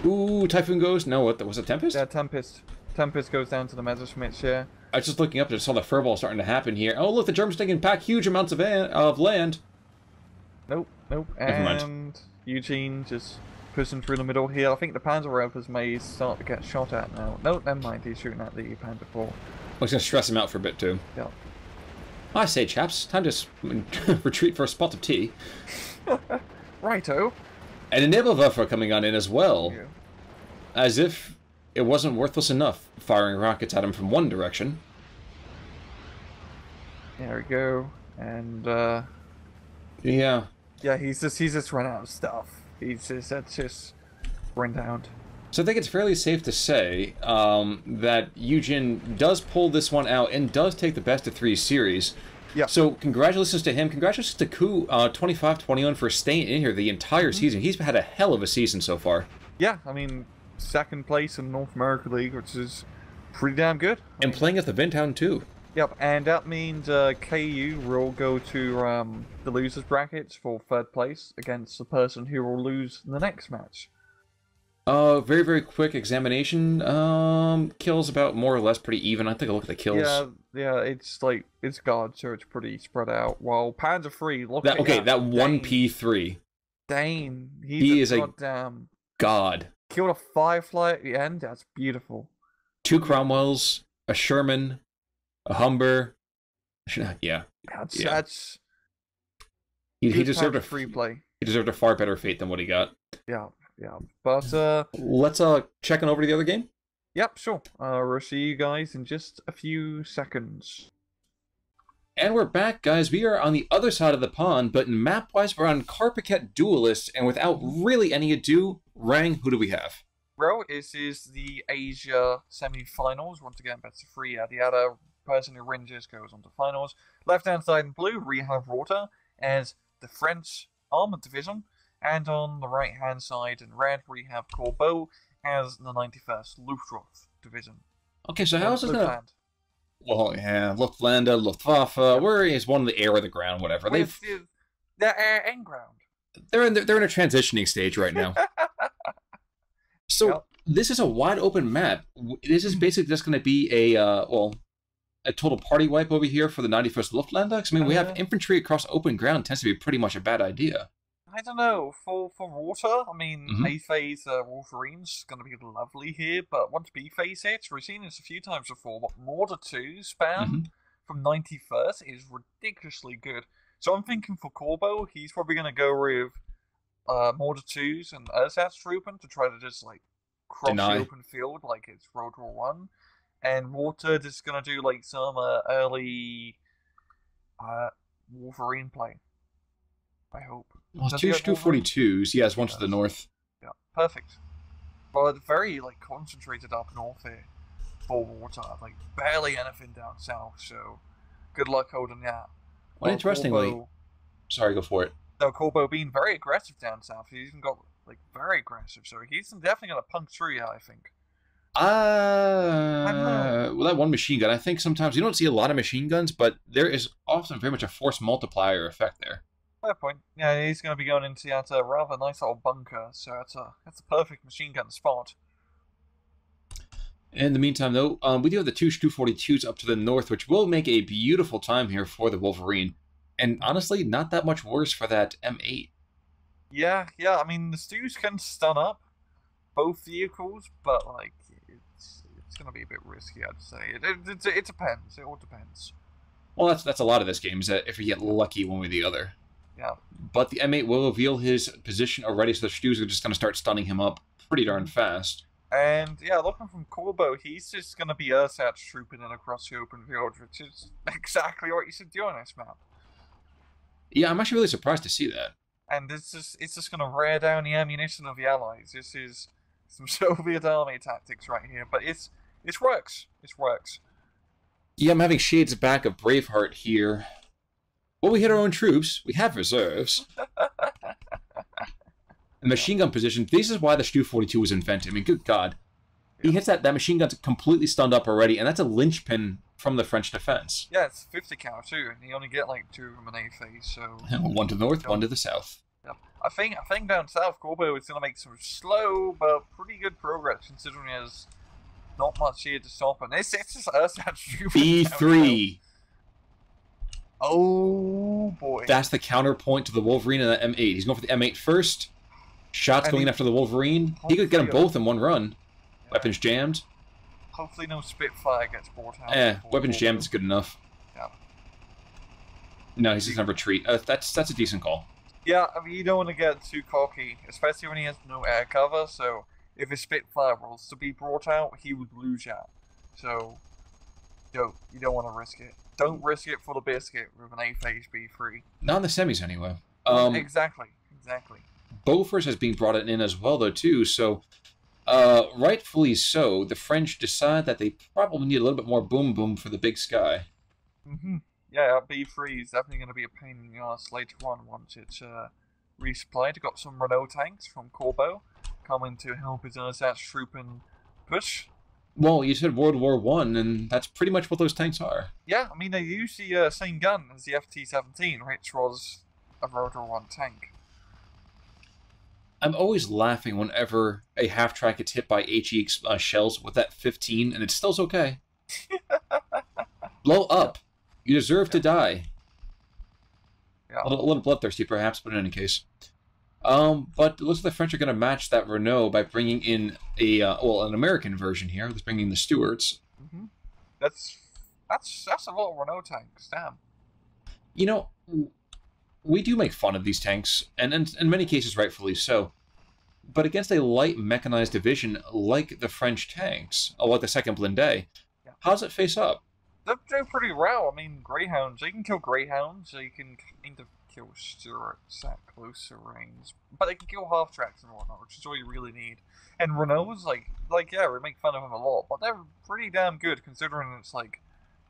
Ooh, Typhoon goes. No, what was it? Tempest? Yeah, Tempest. Tempest goes down to the Messerschmitt, yeah. I was just looking up and saw the furball starting to happen here. Oh, look, the Germans taking back huge amounts of land. Nope. And YueJin just pushing through the middle here. I think the Panzerwerfers may start to get shot at now. No, never mind. He's shooting at the Panzer IV. I was going to stress him out for a bit, too. Yeah. I say, chaps, time to retreat for a spot of tea. Righto. And a Nebelwerfer coming on in as well. Yeah. As if it wasn't worthless enough firing rockets at him from one direction. There we go. And, yeah. Yeah, he's just run out of stuff. That's just run down. So I think it's fairly safe to say that YueJin does pull this one out and does take the best of 3 series. Yeah. So congratulations to him. Congratulations to Ku 25-21 for staying in here the entire season. He's had a hell of a season so far. Yeah, I mean, 2nd place in North America League, which is pretty damn good. And playing at the Vintown too. Yep, and that means KU will go to the losers brackets for 3rd place against the person who will lose the next match. Very, very quick examination. Kills about more or less pretty even. I think I'll look at the kills. Yeah, it's like, it's guard, so it's pretty spread out. While Panzer III, look at that. Okay, that one P3. Dane, he is goddamn god. Killed a Firefly at the end, that's beautiful. 2 Cromwells, a Sherman, a Humber. Yeah. That's he deserved a free play. He deserved a far better fate than what he got. Yeah. But let's check on over to the other game. Yep, sure. We'll see you guys in just a few seconds. And we're back, guys. We are on the other side of the pond, but map-wise, we're on Carpiquet Duelists, and without really any ado, Rang, who do we have? Well, this is the Asia semi-finals. Once again, best of 3. The other person who wins this goes on to finals. Left-hand side in blue, we have Walther as the French Armored Division. And on the right-hand side in red, we have Corbeau as the 91st Luftwaffe Division. Okay, so how is this gonna... Well, yeah, Luftland, Luftwaffe, where is one of the air or the ground, whatever. They're air and ground. They're in a transitioning stage right now. So, This is a wide-open map. This is basically just going to be a total party wipe over here for the 91st Luftland. I mean, we have infantry across open ground. Tends to be pretty much a bad idea. I don't know, for water, I mean, A-phase Wolverine's going to be lovely here, but once B-phase hits, we've seen this a few times before, what, Mortar 2 spam from 91st is ridiculously good. So I'm thinking for Corbeau, he's probably going to go with Mortar 2s and Ersatztruppen to try to just like cross the open field like it's World War One. And Walther just going to do like some early Wolverine play. I hope. Well, two 242s. Yeah, it's one to the north. Yeah, perfect. But very like concentrated up north here for Walther. Like barely anything down south. So good luck holding that. Well, interestingly, sorry, go for it. No, Corbeau being very aggressive down south. He's even got like very aggressive. So he's definitely gonna punch through you, I think. Well, that one machine gun, I think sometimes you don't see a lot of machine guns, but there is often very much a force multiplier effect there. Fair point. Yeah, he's going to be going into that rather nice little bunker, so that's a perfect machine gun spot. In the meantime, though, we do have the two 242s up to the north, which will make a beautiful time here for the Wolverine. And honestly, not that much worse for that M8. Yeah. I mean, the Stews can stun up both vehicles, but like it's going to be a bit risky, I'd say. It depends. It all depends. Well, that's a lot of this game, is that if you get lucky one way or the other. Yeah. But the M8 will reveal his position already, so the Stews are just going to start stunning him up pretty darn fast. And yeah, looking from Corbeau, he's just going to be Ersatztruppen in across the open field, which is exactly what you should do on this map. Yeah, I'm actually really surprised to see that. And it's just going to wear down the ammunition of the Allies. This is some Soviet army tactics right here, but it works. It works. Yeah, I'm having shades back of Braveheart here. Well, we hit our own troops. We have reserves. The machine gun position, this is why the Stu-42 was invented. I mean, good God. He hits that machine gun's completely stunned up already, and that's a linchpin from the French defense. Yeah, it's 50 cal too, and you only get like 2 of them in A phase, so... One to the north, one to the south. Yep. I think down south, Corbeau is going to make some slow, but pretty good progress, considering there's not much here to stop him. It's just Ersatztruppen. B3. Oh, boy. That's the counterpoint to the Wolverine and the M8. He's going for the M8 first. Shots going after the Wolverine. He could get them both in one run. Yeah. Weapons jammed. Hopefully no Spitfire gets brought out. Weapons jammed is good enough. Yeah. No, he's just going to retreat. That's a decent call. Yeah, I mean, you don't want to get too cocky, especially when he has no air cover, so if his Spitfire was to be brought out, he would lose out. So, you don't want to risk it. Don't risk it for the biscuit with an A-phase B3. Not in the semis, anyway. Exactly. Bofors has been brought in as well, though, too, so rightfully so, the French decide that they probably need a little bit more boom-boom for the big sky. Mm-hmm. Yeah, B3 is definitely going to be a pain in the ass later on once it's resupplied. We've got some Renault tanks from Corbeau coming to help his Ersatztruppen push. Well, you said World War One, and that's pretty much what those tanks are. Yeah, I mean, they use the same gun as the FT-17, which was a World War One tank. I'm always laughing whenever a half-track gets hit by HE shells with that 15, and it still's okay. Blow up. You deserve to die. Yeah. A little bloodthirsty, perhaps, but in any case. But it looks like the French are going to match that Renault by bringing in an American version here. Let's bring in the Stuarts. Mm-hmm. That's a lot of Renault tanks, damn. You know, we do make fun of these tanks, and in many cases rightfully so. But against a light mechanized division like the French tanks, or like the 2nd Blindé, how does it face up? They're doing pretty well. I mean, Greyhounds, they can kill Greyhounds, they can kind of kill Stuarts at closer range, but they can kill half-tracks and whatnot, which is all you really need. And Renault's, yeah, we make fun of them a lot, but they're pretty damn good, considering it's, like,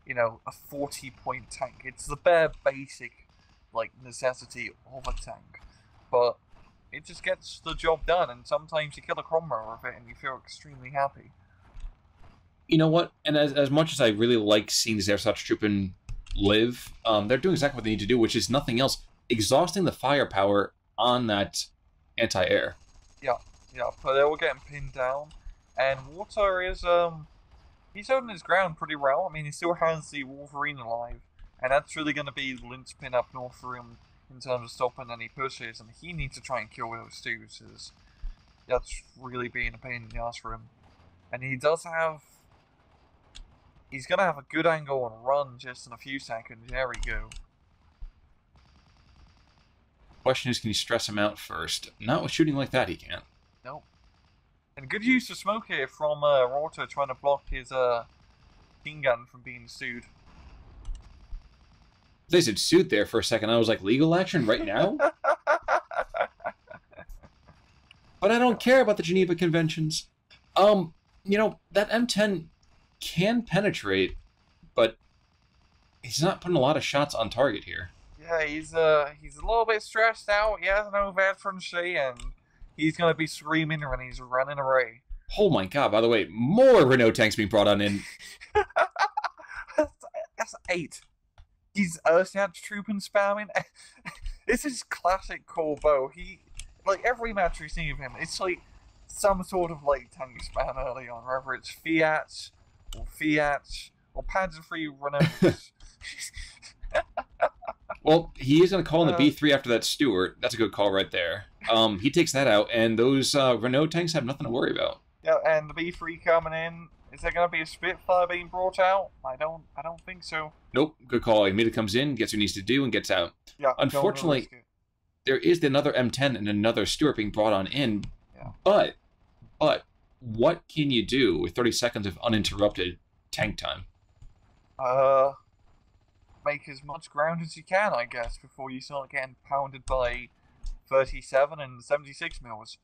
you know, a 40-point tank. It's the bare basic, like, necessity of a tank, but it just gets the job done, and sometimes you kill a Cromwell with it, and you feel extremely happy. You know what? And as much as I really like seeing these Ersatztruppen live, they're doing exactly what they need to do, which is nothing else. Exhausting the firepower on that anti-air. Yeah, but they're all getting pinned down. And Walther is, he's holding his ground pretty well. I mean, he still has the Wolverine alive. And that's really going to be the linchpin up north for him in terms of stopping any pushes. And he needs to try and kill those Stews, because that's really being a pain in the ass for him. And he does have He's going to have a good angle and run just in a few seconds. There we go. Question is, can you stress him out first? Not with shooting like that, he can't. Nope. And good use of smoke here from Walther trying to block his machine gun from being sued. They said sued there for a second. I was like, legal action right now? But I don't care about the Geneva Conventions. You know, that M10 can penetrate, but he's not putting a lot of shots on target here. Yeah, he's a little bit stressed out. He has no veterancy, and he's gonna be screaming when he's running away. Oh my god! By the way, more Renault tanks being brought on in. That's 8. He's Ursat trooping spamming. This is classic Corbeau. He, like, every match we see of him, it's like some sort of like tank spam early on, whether it's Fiat or Panzer III Renaults. Well, he is going to call in the B3 after that Stuart. That's a good call right there. He takes that out, and those Renault tanks have nothing to worry about. Yeah, and the B3 coming in. Is there going to be a Spitfire being brought out? I don't think so. Nope, good call. He immediately comes in, gets what he needs to do, and gets out. Yeah. Unfortunately, there is another M10 and another Stuart being brought on in. Yeah. But what can you do with 30 seconds of uninterrupted tank time? Make as much ground as you can, I guess, before you start getting pounded by 37 and 76 mils.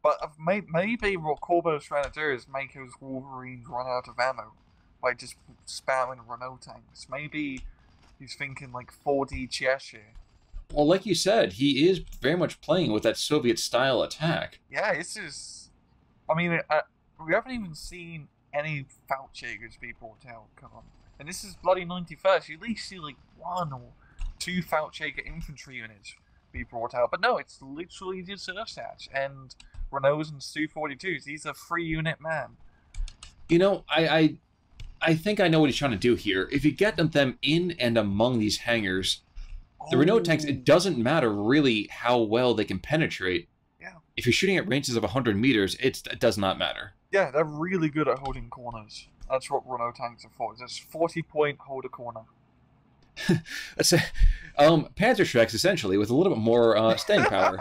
But maybe what Corbeau's trying to do is make his Wolverines run out of ammo by just spamming Renault tanks. Maybe he's thinking like 4D chess here. Well, like you said, he is very much playing with that Soviet-style attack. Yeah, this is... I mean, we haven't even seen any Feldjägers be brought out. Come on. And this is bloody 91st. You at least see like 1 or 2 Feldjäger infantry units be brought out. But no, it's literally just Ursats and Renaults and Stu-42s. These are 3-unit man. You know, I think I know what he's trying to do here. If you get them in and among these hangars, the Renault tanks, it doesn't matter really how well they can penetrate. Yeah. If you're shooting at ranges of 100 meters, it does not matter. Yeah, they're really good at holding corners. That's what Renault tanks are for. It's 40-point hold a corner. That's a, Panzerschrecks, essentially, with a little bit more staying power.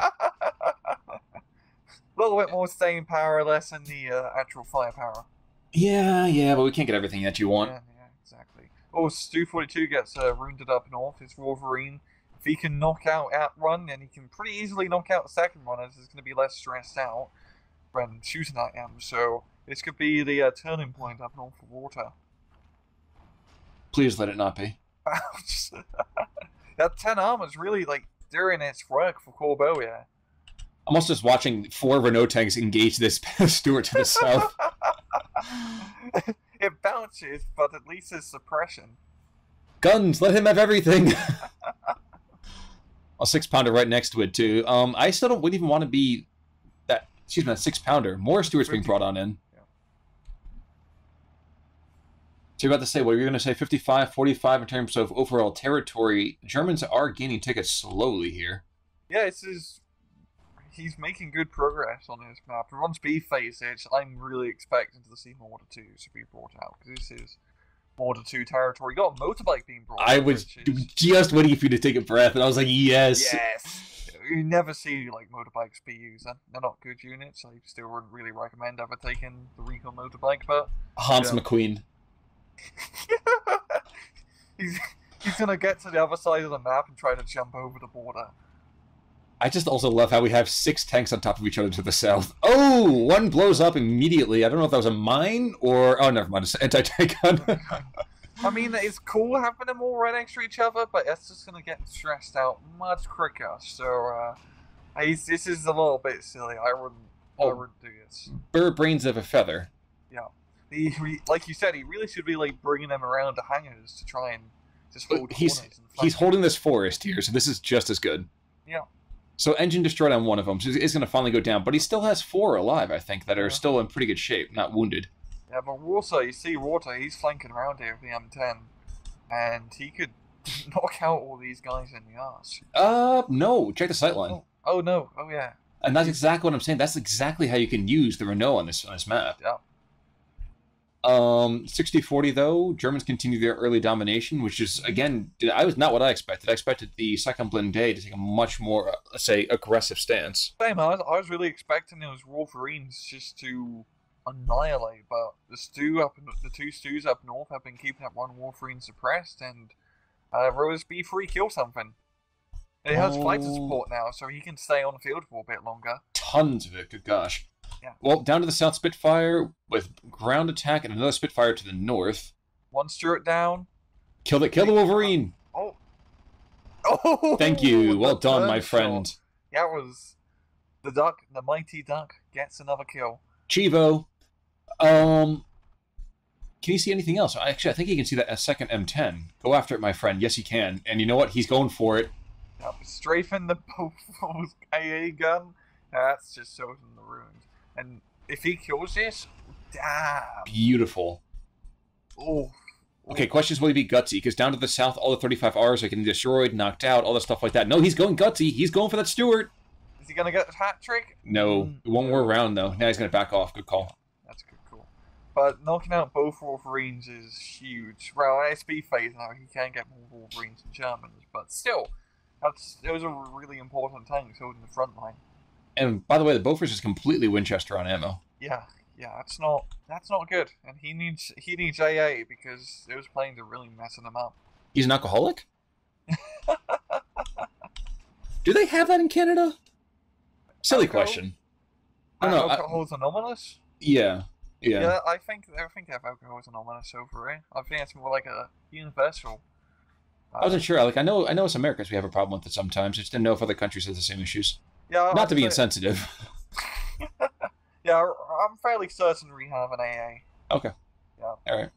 A little bit more staying power, less than the actual firepower. Yeah, but we can't get everything that you want. Yeah, exactly. Oh, Stu-42 gets wounded up north. His Wolverine. If he can knock out Outrun, then he can pretty easily knock out the second one, as he's going to be less stressed out when shooting at him. So this could be the turning point up north for Walther. Please let it not be. That 10 armor's really like doing its work for Corbeau, yeah. I'm also just watching 4 Renault tanks engage this Stuart to the south. It bounces, but at least there's suppression. Guns, let him have everything. A 6-pounder right next to it too. I still wouldn't even want to be that. Excuse me, that 6-pounder. More Stuarts being brought on in. Yeah. So you're about to say, what are you going to say? 55, 45 in terms of overall territory. Germans are gaining tickets slowly here. Yeah, he's making good progress on this map. And once B phase hits, I'm really expecting to see Mortar 2s to be brought out, because this is Mortar 2 territory. You got a motorbike being brought out. I was just waiting for you to take a breath, and I was like, yes. Yes! You never see like motorbikes be used. They're not good units. I still wouldn't really recommend ever taking the Recon motorbike, but... Hans McQueen. He's going to get to the other side of the map and try to jump over the border. I just also love how we have 6 tanks on top of each other to the south. Oh, one blows up immediately. I don't know if that was a mine or... Oh, never mind. It's an anti-tank gun. I mean, it's cool having them all right next to each other, but it's just going to get stressed out much quicker. So, this is a little bit silly. I wouldn't do this. Bird brains of a feather. Yeah. Like you said, he really should be like bringing them around to hangars to try and just hold corners. He's holding this forest here, so this is just as good. Yeah. So engine destroyed on one of them, so it's going to finally go down. But he still has 4 alive, I think, that are still in pretty good shape, not wounded. Yeah, but also, you see Walther, he's flanking around here with the M10. And he could knock out all these guys in the arse. No. Check the sightline. Oh, no. Oh, yeah. And that's exactly what I'm saying. That's exactly how you can use the Renault on this map. Yeah. 60-40 though, Germans continue their early domination, which is, again, I was not what I expected. I expected the second Blinde to take a much more, let's say, aggressive stance. Same, I was really expecting those Wolverines just to annihilate, but the two stews up north have been keeping that one Wolverine suppressed, and Rose B3 kill something. He has fighter support now, so he can stay on the field for a bit longer. Tons of it, good gosh. Yeah. Well, down to the south Spitfire with ground attack and another Spitfire to the north. One Stuart down. Kill the Wolverine. Oh. Oh. Thank you. Well done, my friend. Shot. That was the duck. The mighty duck gets another kill. Chivo. Can you see anything else? Actually, I think you can see that a second M10. Go after it, my friend. Yes, you can. And you know what? He's going for it. Yep. Strafing the Bofors AA gun. That's just so in the ruins. And if he kills this, damn. Beautiful. Oh. Okay, questions will he be gutsy? Because down to the south, all the 35Rs are getting destroyed, knocked out, all that stuff like that. No, he's going gutsy. He's going for that Stuart. Is he going to get the hat trick? No. One more round, though. Now he's going to back off. Good call. That's a good call. But knocking out both Wolverines is huge. Well, SB phase now, he can get more Wolverines than Germans. But still, it was a really important tank holding the front line. And by the way, the Bofors is completely Winchester on ammo. Yeah, that's not good. And he needs AA because those planes are really messing him up. He's an alcoholic? Do they have that in Canada? Silly question. I don't know. Alcohol's anomalous? Yeah. Yeah, I think they have alcohol is anomalous over here. I think it's more like a universal. I wasn't sure. Like I know it's America, because we have a problem with it sometimes. I just didn't know if other countries have the same issues. Yeah, not to be insensitive. Yeah, I'm fairly certain we have an AA. Okay. Yeah. All right.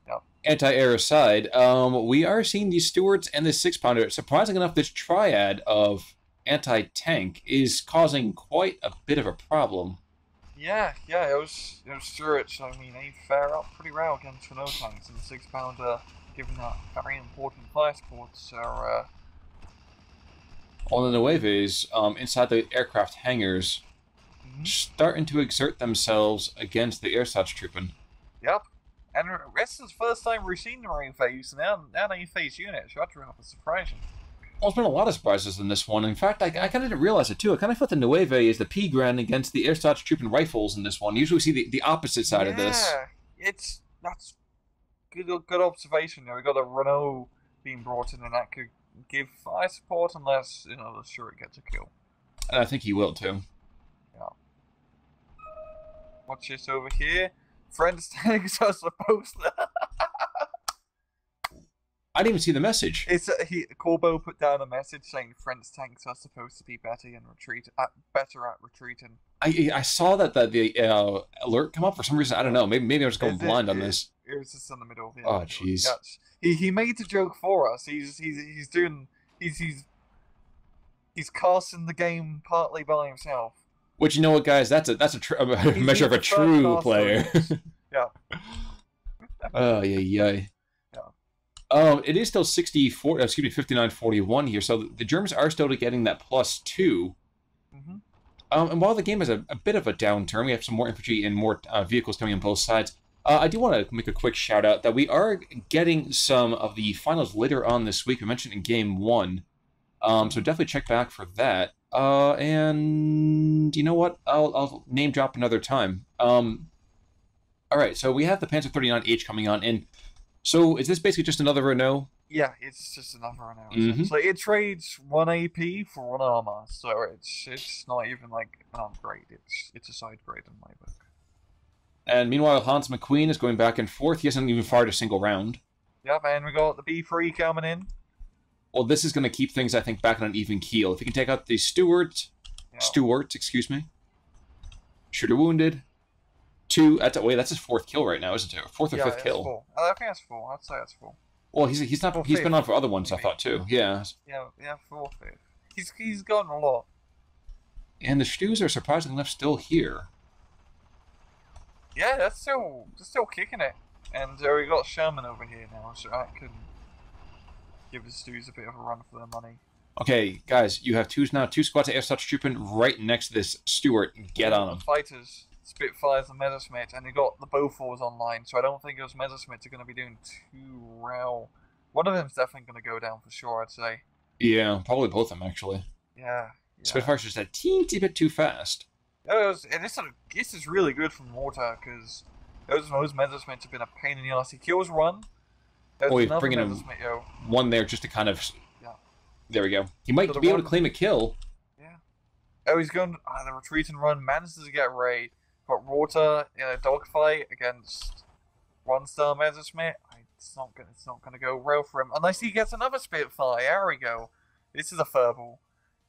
Yeah. Anti-air aside, we are seeing these Stuarts and this 6-pounder. Surprising enough, this triad of anti-tank is causing quite a bit of a problem. Yeah, those Stuarts, I mean, they fare up pretty well against Renault tanks, and the 6-pounder, given that very important fire supports, are... All the Nueves, inside the aircraft hangars, starting to exert themselves against the Ersatz-Truppen. Yep. And this is the first time we've seen the Marine phase, now they face units. That's rather surprising. Well, there's been a lot of surprises in this one. In fact, I kind of didn't realize it, too. I kind of thought the Nueve is the P-Gran against the Ersatz-Truppen rifles in this one. Usually we see the opposite side of this. Yeah, that's good observation. We got a Renault being brought in, and that could give fire support unless, the Stuart gets a kill. And I think he will, too. Yeah. Watch this over here. Friends tanks are supposed to... I didn't even see the message. Corbeau put down a message saying French tanks are supposed to be better at retreating. I saw that the alert come up for some reason. I don't know. Maybe I'm just going blind on this. It was just in the middle of the Oh, jeez. He made the joke for us. He's casting the game partly by himself. Which, you know what, guys? That's a measure of a true player. Yeah. Oh, yeah. It is still 59-41 here, so the Germans are still getting that +2. Mm-hmm. And while the game is a bit of a downturn, we have some more infantry and more vehicles coming on both sides. I do want to make a quick shout out that we are getting some of the finals later on this week. We mentioned in Game 1, so definitely check back for that. And you know what? I'll name drop another time. All right, so we have the Panzer 39H coming on in. So is this basically just another Renault? Yeah, it's just another Renault. So it trades 1 AP for 1 armor, so it's not even like an upgrade. It's a side grade in my book. And meanwhile, Hans McQueen is going back and forth. He hasn't even fired a single round. Yep, and we got the B3 coming in. Well, this is going to keep things, I think, back on an even keel. If we can take out the Stuart, excuse me. Shooter wounded. 2. That's his 4th kill right now, isn't it? 4th or 5th kill. 4. I think that's 4. I'd say that's 4. Well, he's not. He's been on for other ones, I thought too. Yeah. Yeah, 4th. He's gotten a lot. And the Stews are surprisingly enough still here. Yeah, they're still kicking it. And we got Sherman over here now, so that could give the Stews a bit of a run for their money. Okay, guys, you have 2 squads of Ersatz-Truppen right next to this Stuart. Get on them. Fighters. Spitfires and Messerschmitt, and they got the Beauforts online, so I don't think those Messerschmitts are going to be doing too well. One of them's definitely going to go down for sure, I'd say. Yeah, probably both of them, actually. Yeah. Spitfire's just a teensy bit too fast. And this is really good from Walther, because those Messerschmitts have been a pain in the ass. He kills one. He's bringing him one there just to kind of... Yeah. There we go. He might be able to claim a kill. Yeah. Oh, he's going... the retreat and run manages to get Ray. But Walther in a dogfight against one-star Messerschmitt, it's not gonna go well for him. Unless he gets another Spitfire. There we go. This is a furball.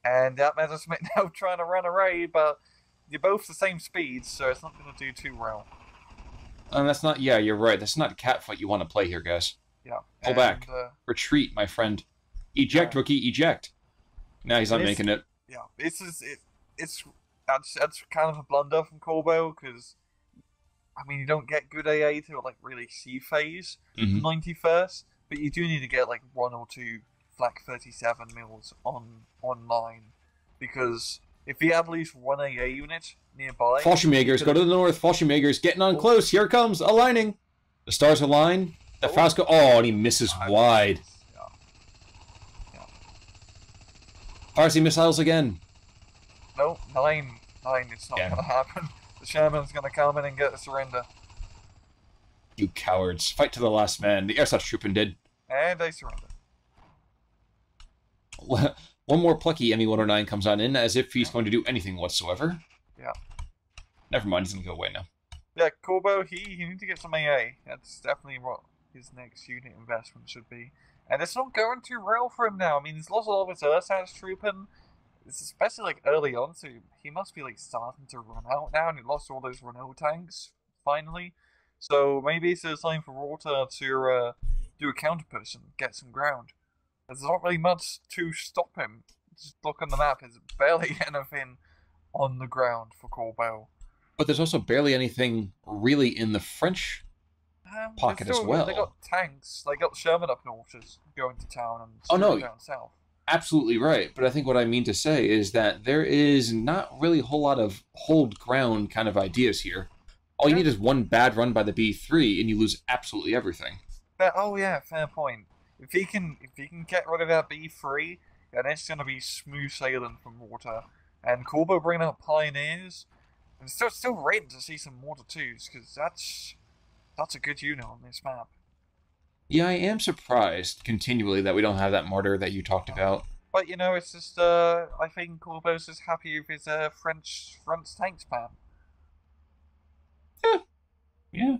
And that Messerschmitt now trying to run away, but you're both the same speed, so it's not going to do too well. And that's not... Yeah, you're right. That's not a catfight you want to play here, guys. Yeah. Pull back. Retreat, my friend. Eject, rookie, eject. Now he's not making it. Yeah, that's kind of a blunder from Corbeau, because, I mean, you don't get good AA to, like, really C phase 91st, but you do need to get, like, 1 or 2 Flak 37 mils online, because if you have at least 1 AA unit nearby... Fallschirmjägers, go to the north. Fallschirmjägers getting on close. Here it comes. Aligning. The stars align. The Frasco... Oh, and he misses wide. Yeah. Fires missiles again. No, 9. It's not going to happen. The Sherman's going to come in and get a surrender. You cowards. Fight to the last man. The Ersatz Truppen did. And they surrender. One more plucky ME-109 comes on in, as if he's going to do anything whatsoever. Yeah. Never mind, he's going to go away now. Yeah, Corbeau, he needs to get some AA. That's definitely what his next unit investment should be. And it's not going too well for him now. I mean, he's lost all of his Ersatz Truppen. It's especially, like, early on, so he must be, like, starting to run out now, and he lost all those Renault tanks, finally. So maybe it's time for Walther to do a counter-push and get some ground. There's not really much to stop him. Just look on the map, there's barely anything on the ground for Corbeau. But there's also barely anything really in the French pocket as well. They got tanks. They got Sherman up north just going to town and down south. Absolutely right. But I think what I mean to say is that there is not really a whole lot of hold ground kind of ideas here. All you need is one bad run by the B3 and you lose absolutely everything. Oh yeah, fair point. If he can get rid of that B3, then it's going to be smooth sailing from Walther. And Corbeau bringing out Pioneers. And still waiting to see some Mortar 2s, because that's a good unit on this map. Yeah, I am surprised continually that we don't have that Martyr that you talked about. But, you know, it's just, I think Corbeau's just happy with his French tank spam. Yeah.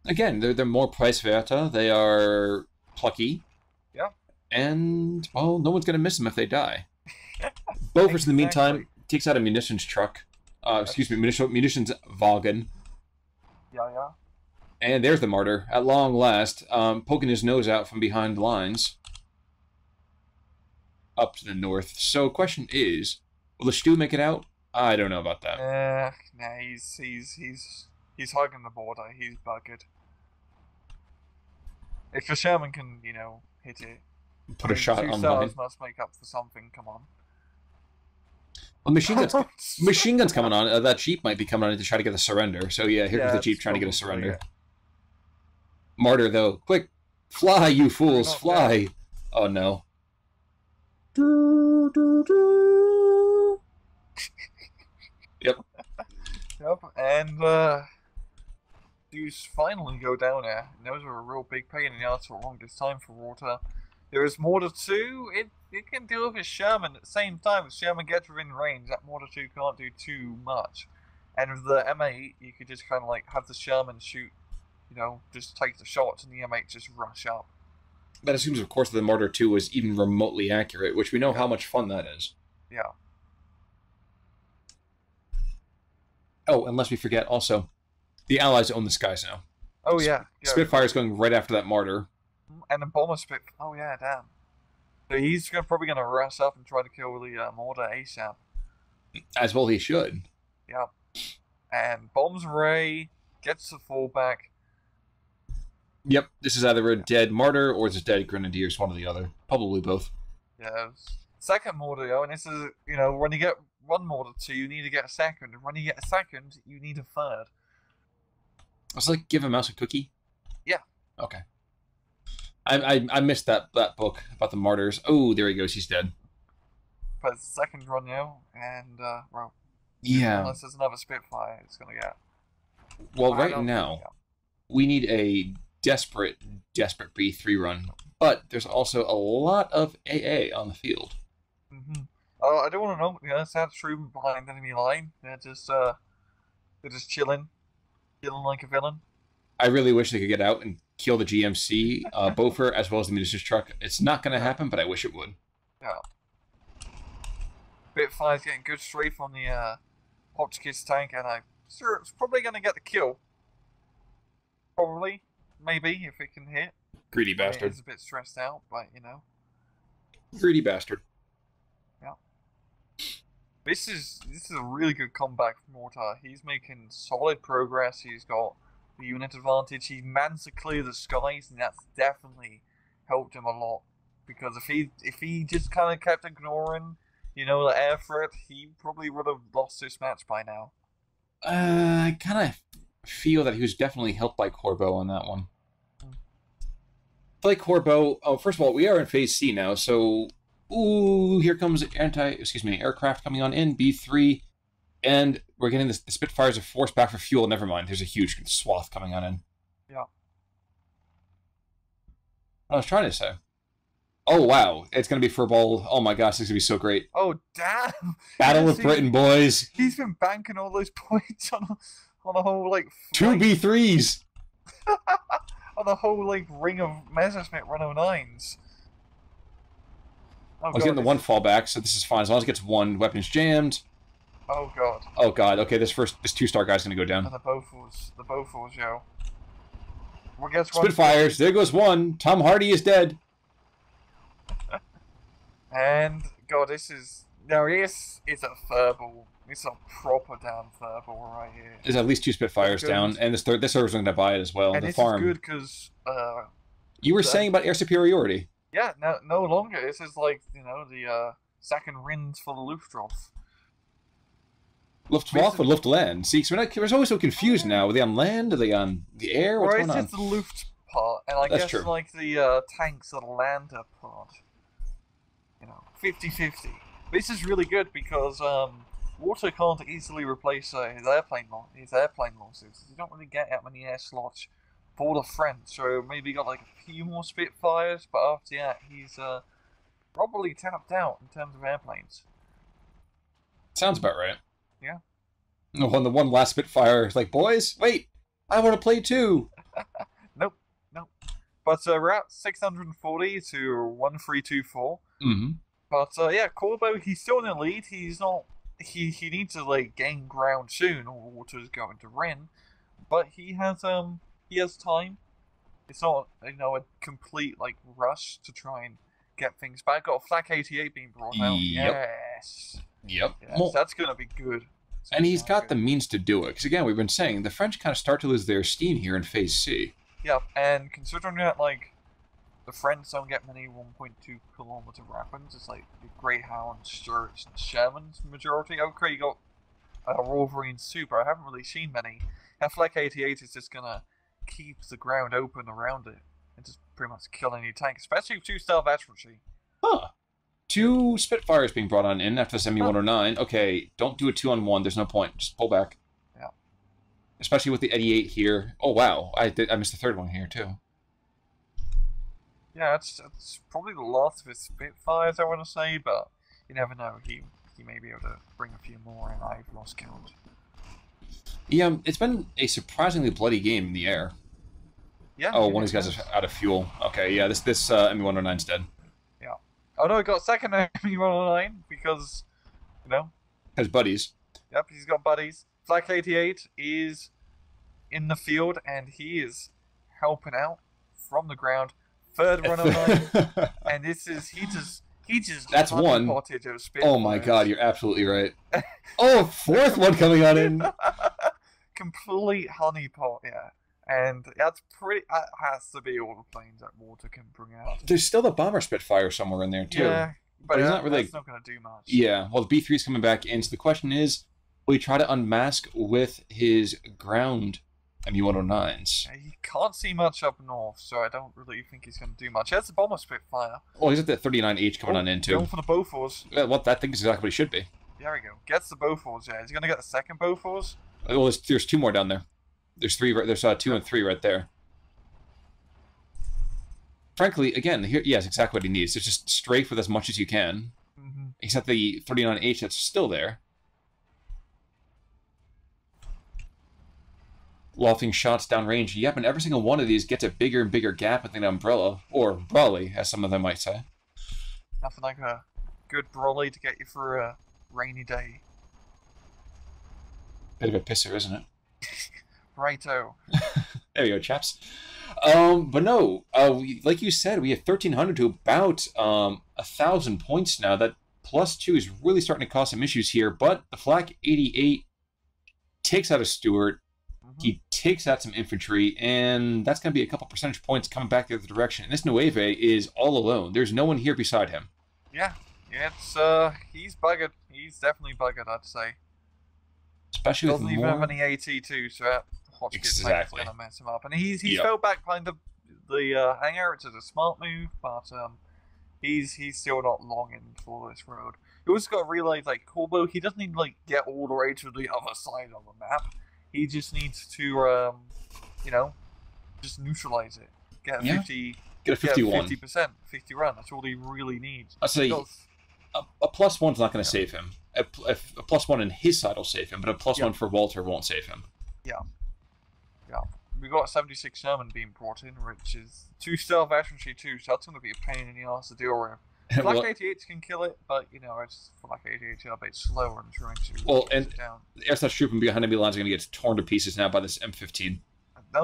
Again, they're more preiswerte. They are plucky. Yeah. And, well, no one's going to miss them if they die. Beaufort, in the meantime, takes out a munitions truck. Munitions wagon. Yeah. And there's the Martyr, at long last, poking his nose out from behind lines. Up to the north. So, question is, will the Stu make it out? I don't know about that. Nah, he's hugging the border. He's buggered. If the Sherman can, you know, hit it, put a shot on mine. 2 stars must make up for something. Come on. Well, machine guns coming on. That Jeep might be coming on to try to get a surrender. So yeah, here comes the Jeep trying to get a surrender. Yeah. Martyr though, quick, fly, you fools, fly! Oh no. Yep. And dudes finally go down there. And those were a real big pain in the ass for the longest time for Walther. There is Mortar 2. It can deal with his Sherman at the same time. If Sherman gets within range, that Mortar 2 can't do too much. And with the M8, you could just kind of like have the Sherman shoot, you know, just take the shots and the M8 just rush up. That assumes, of course, that the Mortar 2 was even remotely accurate, which we know how much fun that is. Yeah. Oh, unless we forget also, the Allies own the skies now. Oh, yeah. Spitfire's going right after that Martyr. And the Bomber Spit. Oh, yeah, damn. So he's probably going to rush up and try to kill the Mortar ASAP. As well he should. Yeah. And bombs Ray, gets the fallback. Yep, this is either a dead Martyr or it's a dead Grenadiers, one or the other. Probably both. Yeah. Second Mortar, and this is, you know, when you get run more than 2, you need to get a second. And when you get a second, you need a third. Was it like Give a Mouse a Cookie? Yeah. Okay. I missed that book about the martyrs. Oh, there he goes. He's dead. But it's the second run now, and, well... Yeah. Unless there's another Spitfire, it's going to get... Well, right now, we need a desperate B3 run. But there's also a lot of AA on the field. Mm-hmm. I don't want to know. Yeah, that's true behind enemy line. They're just chilling like a villain. I really wish they could get out and kill the GMC, Beaufort, as well as the munitions truck. It's not going to happen, but I wish it would. Yeah. Bitfire's getting good strafe on the Hotchkiss tank, and I'm sure it's probably going to get the kill. Probably. Maybe, if it can hit. Greedy bastard. He's a bit stressed out, but, you know. Greedy bastard. Yeah. This is a really good comeback from Walther. He's making solid progress. He's got the unit advantage. He managed to clear the skies, and that's definitely helped him a lot. Because if he just kind of kept ignoring, you know, the air threat, he probably would have lost this match by now. I kind of feel that he was definitely helped by Corbeau on that one. Like Corbeau, oh, first of all, we are in Phase C now, so... Ooh, here comes aircraft coming on in, B3, and we're getting the Spitfires are forced back for fuel. Never mind, there's a huge swath coming on in. Yeah. What I was trying to say. Oh, wow, it's going to be furball. Oh my gosh, this is going to be so great. Oh, damn! Battle of Britain, boys! He's been banking all those points on a whole, like... Two B3s! On the whole, like, ring of Messerschmitt 109s. I was getting the one fallback, so this is fine. As long as it gets one, weapons jammed. Oh, God. Oh, God. Okay, this 2-star guy's going to go down. And the Beauforts, yo. Well, guess what? Spitfires. There goes one. Tom Hardy is dead. And, God, this is... Now, this is a furball. It's a proper damn furball right here. There's at least 2 Spitfires down, and this server's going to buy it as well. And the this farm. is good because... you were saying about air superiority. Yeah, no longer. This is like, you know, the second Rins for the Luftwaffe. Luftwaffe or Luftland? See, so we're always so confused now. Are they on land? Are they on the air? What's going on? It's the Luft part, and I That's guess true. like the tanks are the lander part. You know, 50-50. This is really good because Walther can't easily replace his airplane losses. You don't really get that many air slots for the French, so maybe got like a few more Spitfires, but after that, he's probably tapped out in terms of airplanes. Sounds about right. Yeah. When the one last Spitfire is like, boys, wait, I want to play too. Nope. But we're at 640 to 1324. Mm-hmm. But yeah, Corbeau, he's still in the lead. He's not. He needs to like gain ground soon, or Walter's going to win. But he has time. It's not, you know, a complete like rush to try and get things back. Got a Flak 88 being brought out. Yep. Yes, Well, that's gonna be good. And he's got the means to do it. Because again, we've been saying the French kind of start to lose their steam here in Phase C. Yeah, and considering that like the French don't get many 1.2 kilometer weapons, it's like the Greyhound, Stuarts, and Sherman's majority. Okay, you got Wolverine Super. I haven't really seen many. And Flak 88 is just gonna keep the ground open around it and just pretty much kill any tank, especially with 2-star veterancy. Huh. 2 Spitfires being brought on in after the ME-109. Okay, don't do a 2-on-1. There's no point. Just pull back. Yeah. Especially with the 88 here. Oh, wow. I missed the third one here, too. Yeah, it's probably the last of his Spitfires, I want to say, but you never know. He may be able to bring a few more, and I've lost count. Yeah, it's been a surprisingly bloody game in the air. Yeah. Oh, one of these guys is out of fuel. Okay, yeah, this ME-109's dead. Yeah. Oh no, he got second ME-109 because, you know. Has buddies. Yep, he's got buddies. Flak 88 is in the field, and he is helping out from the ground. Third 109, and this is he just that's one. Oh my god, you're absolutely right. Oh, fourth one coming on in. Complete honeypot, yeah. And that's that has to be all the planes that Walther can bring out. There's still the bomber Spitfire somewhere in there too. but he's not really. That's not going to do much. Yeah, well, the B3 is coming back in, so the question is, will he try to unmask with his ground MU-109s? He can't see much up north, so I don't really think he's going to do much. He has the bomber Spitfire. Oh, he's at the 39H coming on in, too. Going for the Bofors. Well, that thing is exactly what he should be. There we go. Gets the Bofors, yeah. Is he going to get the second Bofors? Well, there's two more down there. There's three. There's 2 and 3 right there. Frankly, again, here, yes, exactly what he needs. It's just strafe with as much as you can. Mm-hmm. Except the 39H that's still there. Lofting shots downrange. Yep, and every single one of these gets a bigger and bigger gap within the umbrella, or brolly, as some of them might say. Nothing like a good brolly to get you through a rainy day. Bit of a pisser, isn't it? Righto. There you go, chaps. But no, like you said, we have 1,300 to about 1,000 points now. That +2 is really starting to cause some issues here, but the Flak 88 takes out a Stuart. He takes out some infantry, and that's going to be a couple percentage points coming back the other direction. And this Nueve is all alone. There's no one here beside him. Yeah, it's he's buggered. He's definitely buggered, I'd say. Especially doesn't with even more... have any AT2, so that exactly going to mess him up. And he's fell back behind the hangar. It's a smart move, but he's still not longing for this road. You also got to realize, like, Corbeau, he doesn't need to, like, get all the way to the other side of the map. He just needs to, you know, just neutralize it. Get a 50, get a 51. 50%, 50 run. That's all he really needs. I'd say a +1's not going to save him. A +1 in his side will save him, but a +1 for Walther won't save him. Yeah. Yeah. We got 76 Sherman being brought in, which is 2 stealth infantry too, so that's going to be a pain in the ass to deal with. Flak 88s can kill it, but, you know, it's Flak 88 are a bit slower in trying to and it down. The air slash trooping behind enemy lines are going to get torn to pieces now by this M15.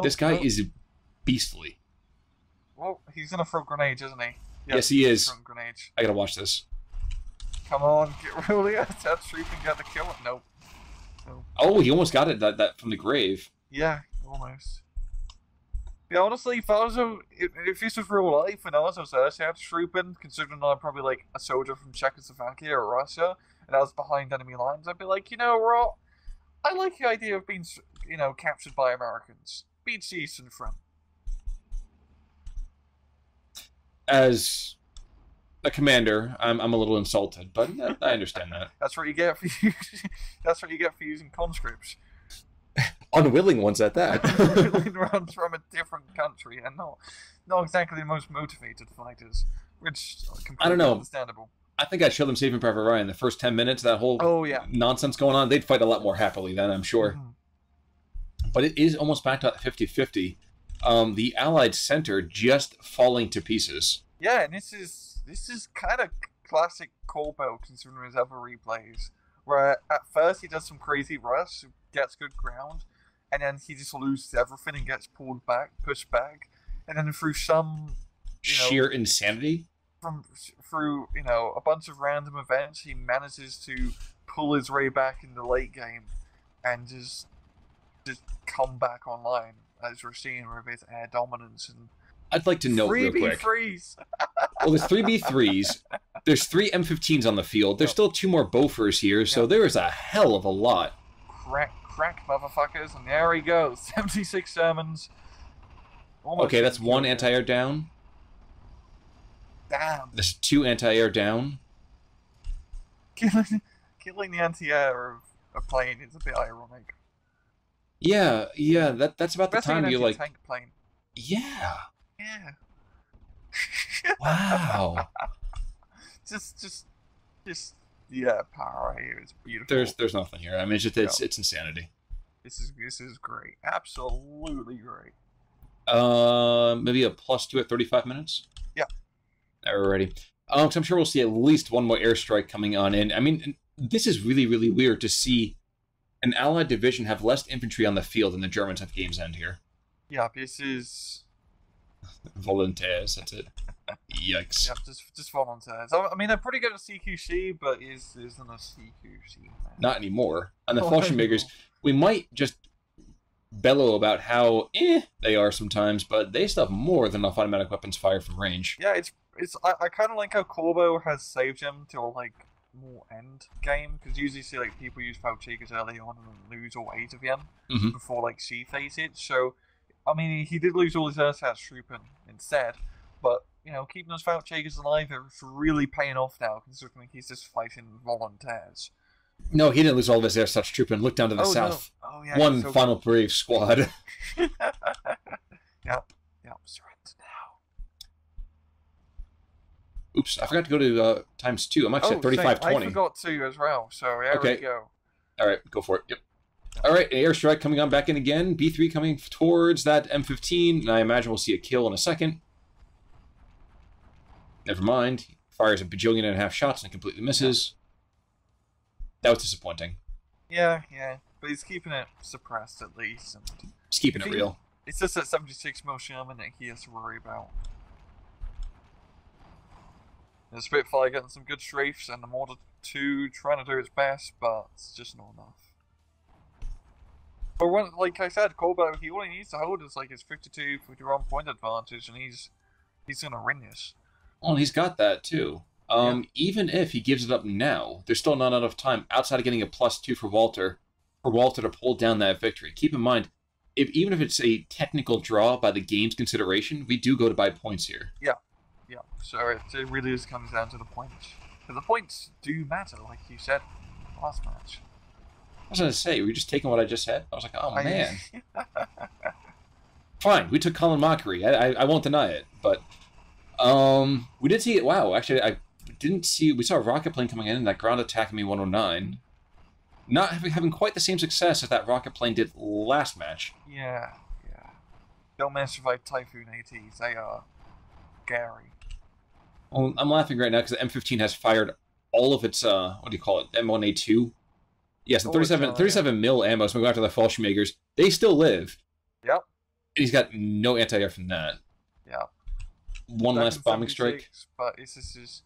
This guy is beastly. Well, he's going to throw grenades, isn't he? Yes, he is. Grenades. I got to watch this. Come on, get really at that troop and get the kill. Nope. Oh, he almost got it that from the grave. Yeah, almost. Yeah, honestly, if this was real life and I was trooping, considering I'm probably like a soldier from Czechoslovakia or Russia, and I was behind enemy lines, I'd be like, you know what? I like the idea of being, you know, captured by Americans. Beats the Eastern Front. As a commander, I'm a little insulted, but I understand that. That's what you get for using conscripts. Unwilling ones at that. Runs from a different country and not exactly the most motivated fighters, which I don't know. Understandable. I think I'd show them Saving Private Ryan the first 10 minutes. That whole nonsense going on, they'd fight a lot more happily then, I'm sure. But it is almost back to 50-50. The Allied center just falling to pieces. Yeah, and this is kind of classic Corbeau considering his other replays, where at first he does some crazy rush, gets good ground, and then he just loses everything and gets pushed back, and then through some sheer insanity, through a bunch of random events, he manages to pull his way back in the late game, and just come back online, as we're seeing with his air dominance. And I'd like to note real quick. Well, there's 3 B3s. There's 3 M15s on the field. There's still 2 more Bofors here, so there is a hell of a lot. Crack, motherfuckers, and there he goes. 76 Shermans. Okay, that's 1 anti-air down. Damn. There's 2 anti-air down. Killing the anti-air of a plane is a bit ironic. Yeah, that's about the time you like... tank plane. Yeah. Yeah. Wow. just power here is beautiful. There's nothing here. I mean, it's insanity. This is great. Absolutely great. Maybe a +2 at 35 minutes. Yeah. Alrighty. So I'm sure we'll see at least one more airstrike coming on in. I mean, this is really, really weird to see an Allied division have less infantry on the field than the Germans at game's end here. Yeah, this is... Volunteers, that's it. Yikes. Yeah, just volunteers. I mean, they're pretty good at CQC, but isn't a CQC, man. Not anymore. And the Fallschirmjägers, we might just bellow about how they are sometimes, but they still have more than enough automatic weapons fire from range. Yeah, I kind of like how Corbeau has saved him till like more end game, because usually see like people use Valchicas early on and then lose all 8 of them before like C phase it. So I mean, he did lose all his Ersatz Troopen instead, but you know, keeping those Valchicas alive is really paying off now, considering he's just fighting volunteers. No, he didn't lose all of his Ersatz Troopen. Look down to the south. No. Oh, yeah, one final brave squad. Yep, surrender now. Oops, I forgot to go to ×2. I'm actually at 35-20. I forgot to as well, so there we go. Alright, go for it. Yep. Alright, airstrike coming on back in again. B3 coming towards that M15, and I imagine we'll see a kill in a second. Never mind. He fires a bajillion and a half shots and completely misses. That was disappointing. Yeah, but he's keeping it suppressed at least. And he's keeping it real. It's just that 76mm Sherman that he has to worry about. The Spitfire getting some good strafes, and the Mortar 2 trying to do its best, but it's just not enough. But when, like I said, Corbeau, he only needs to hold his like his 51 point advantage, and he's gonna win this. Oh, and he's got that too. Even if he gives it up now, there's still not enough time outside of getting a +2 for Walther to pull down that victory. Keep in mind, even if it's a technical draw by the game's consideration, we do go to buy points here. Yeah. So it really just comes down to the points. But the points do matter, like you said last match. I was going to say, were you just taking what I just said? I was like, oh man. Fine, we took Colin Mockery. I won't deny it, but we did see it. Wow, actually, I didn't see. We saw a rocket plane coming in and that ground attack me 109. Not having quite the same success as that rocket plane did last match. Yeah. Don't mess with like Typhoon ATs. They are scary. Well, I'm laughing right now because the M15 has fired all of its what do you call it? M1A2. Yes, the 37 mil ammo. So we go after the Fallschirmjägers. They still live. Yep. And he's got no anti-air from that. Yeah. One last bombing strike. But this is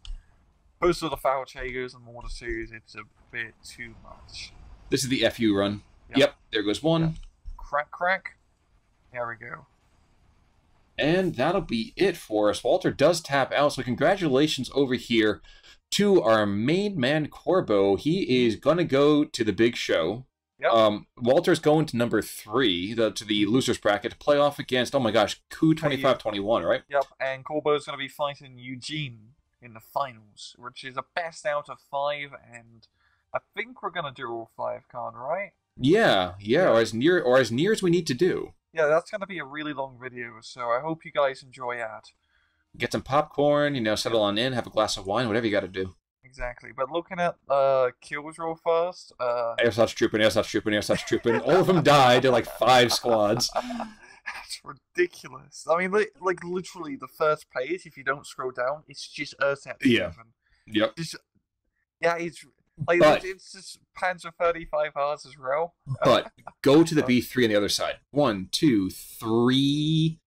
most of the Fallschirmjägers and Mortar 2s, it's a bit too much. This is the FU run. Yep, there goes one. Yep. Crack. There we go. And that'll be it for us. Walther does tap out, so congratulations over here to our main man, Corbeau. He is going to go to the big show. Yep. Walter's going to number 3, to the losers bracket, to play off against, oh my gosh, Coup 25-21, right? Yep, and Corbeau's going to be fighting YueJin in the finals, which is a best out of 5, and I think we're going to do all 5 card, right? Yeah, or as near as we need to do. Yeah, that's going to be a really long video, so I hope you guys enjoy that. Get some popcorn, settle on in, have a glass of wine, whatever you got to do. Exactly, but looking at kills real fast. Ersatz Troopen. All of them died. They're like 5 squads. That's ridiculous. I mean, like literally the first page, if you don't scroll down, it's just Ersatz Troopen. Yeah. Yep. It's like it's just Panzer 35Rs as well. But go to the B3 on the other side. 1, 2, 3,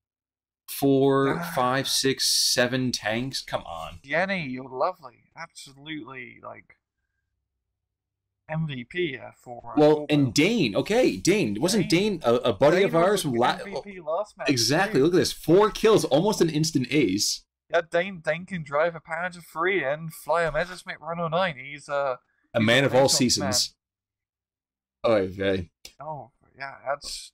4, 5, 6, 7 tanks. Come on. Jenny, you're lovely. Absolutely, like MVP for. Well, and Dane. Okay, Dane. Wasn't Dane a buddy of ours from MVP last match? Exactly. Look at this. 4 kills, almost an instant ace. Yeah, Dane can drive a Panzer III and fly a Messerschmitt 109. He's a man of all seasons. Oy vey. Oh, yeah, that's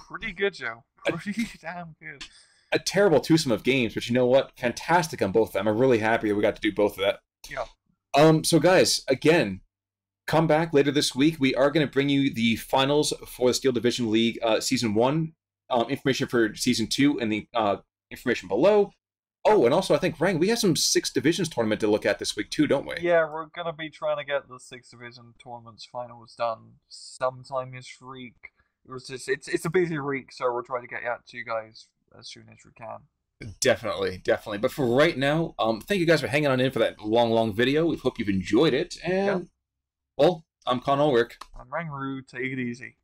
pretty good, Joe. Pretty damn good. A terrible twosome of games, but you know what? Fantastic on both of them. I'm really happy that we got to do both of that. Yeah. So guys, again, come back later this week. We are going to bring you the finals for the Steel Division League Season 1, information for Season 2, and the information below. Oh, and also, I think, Rang, we have some 6 Divisions tournament to look at this week, too, don't we? Yeah, we're going to be trying to get the 6 Division tournaments finals done sometime this week. It's a busy week, so we'll try to get out to you guys as soon as we can. Definitely. But for right now, thank you guys for hanging on in for that long video. We hope you've enjoyed it. And, well, I'm Con Ulrich. I'm Rangru. Take it easy.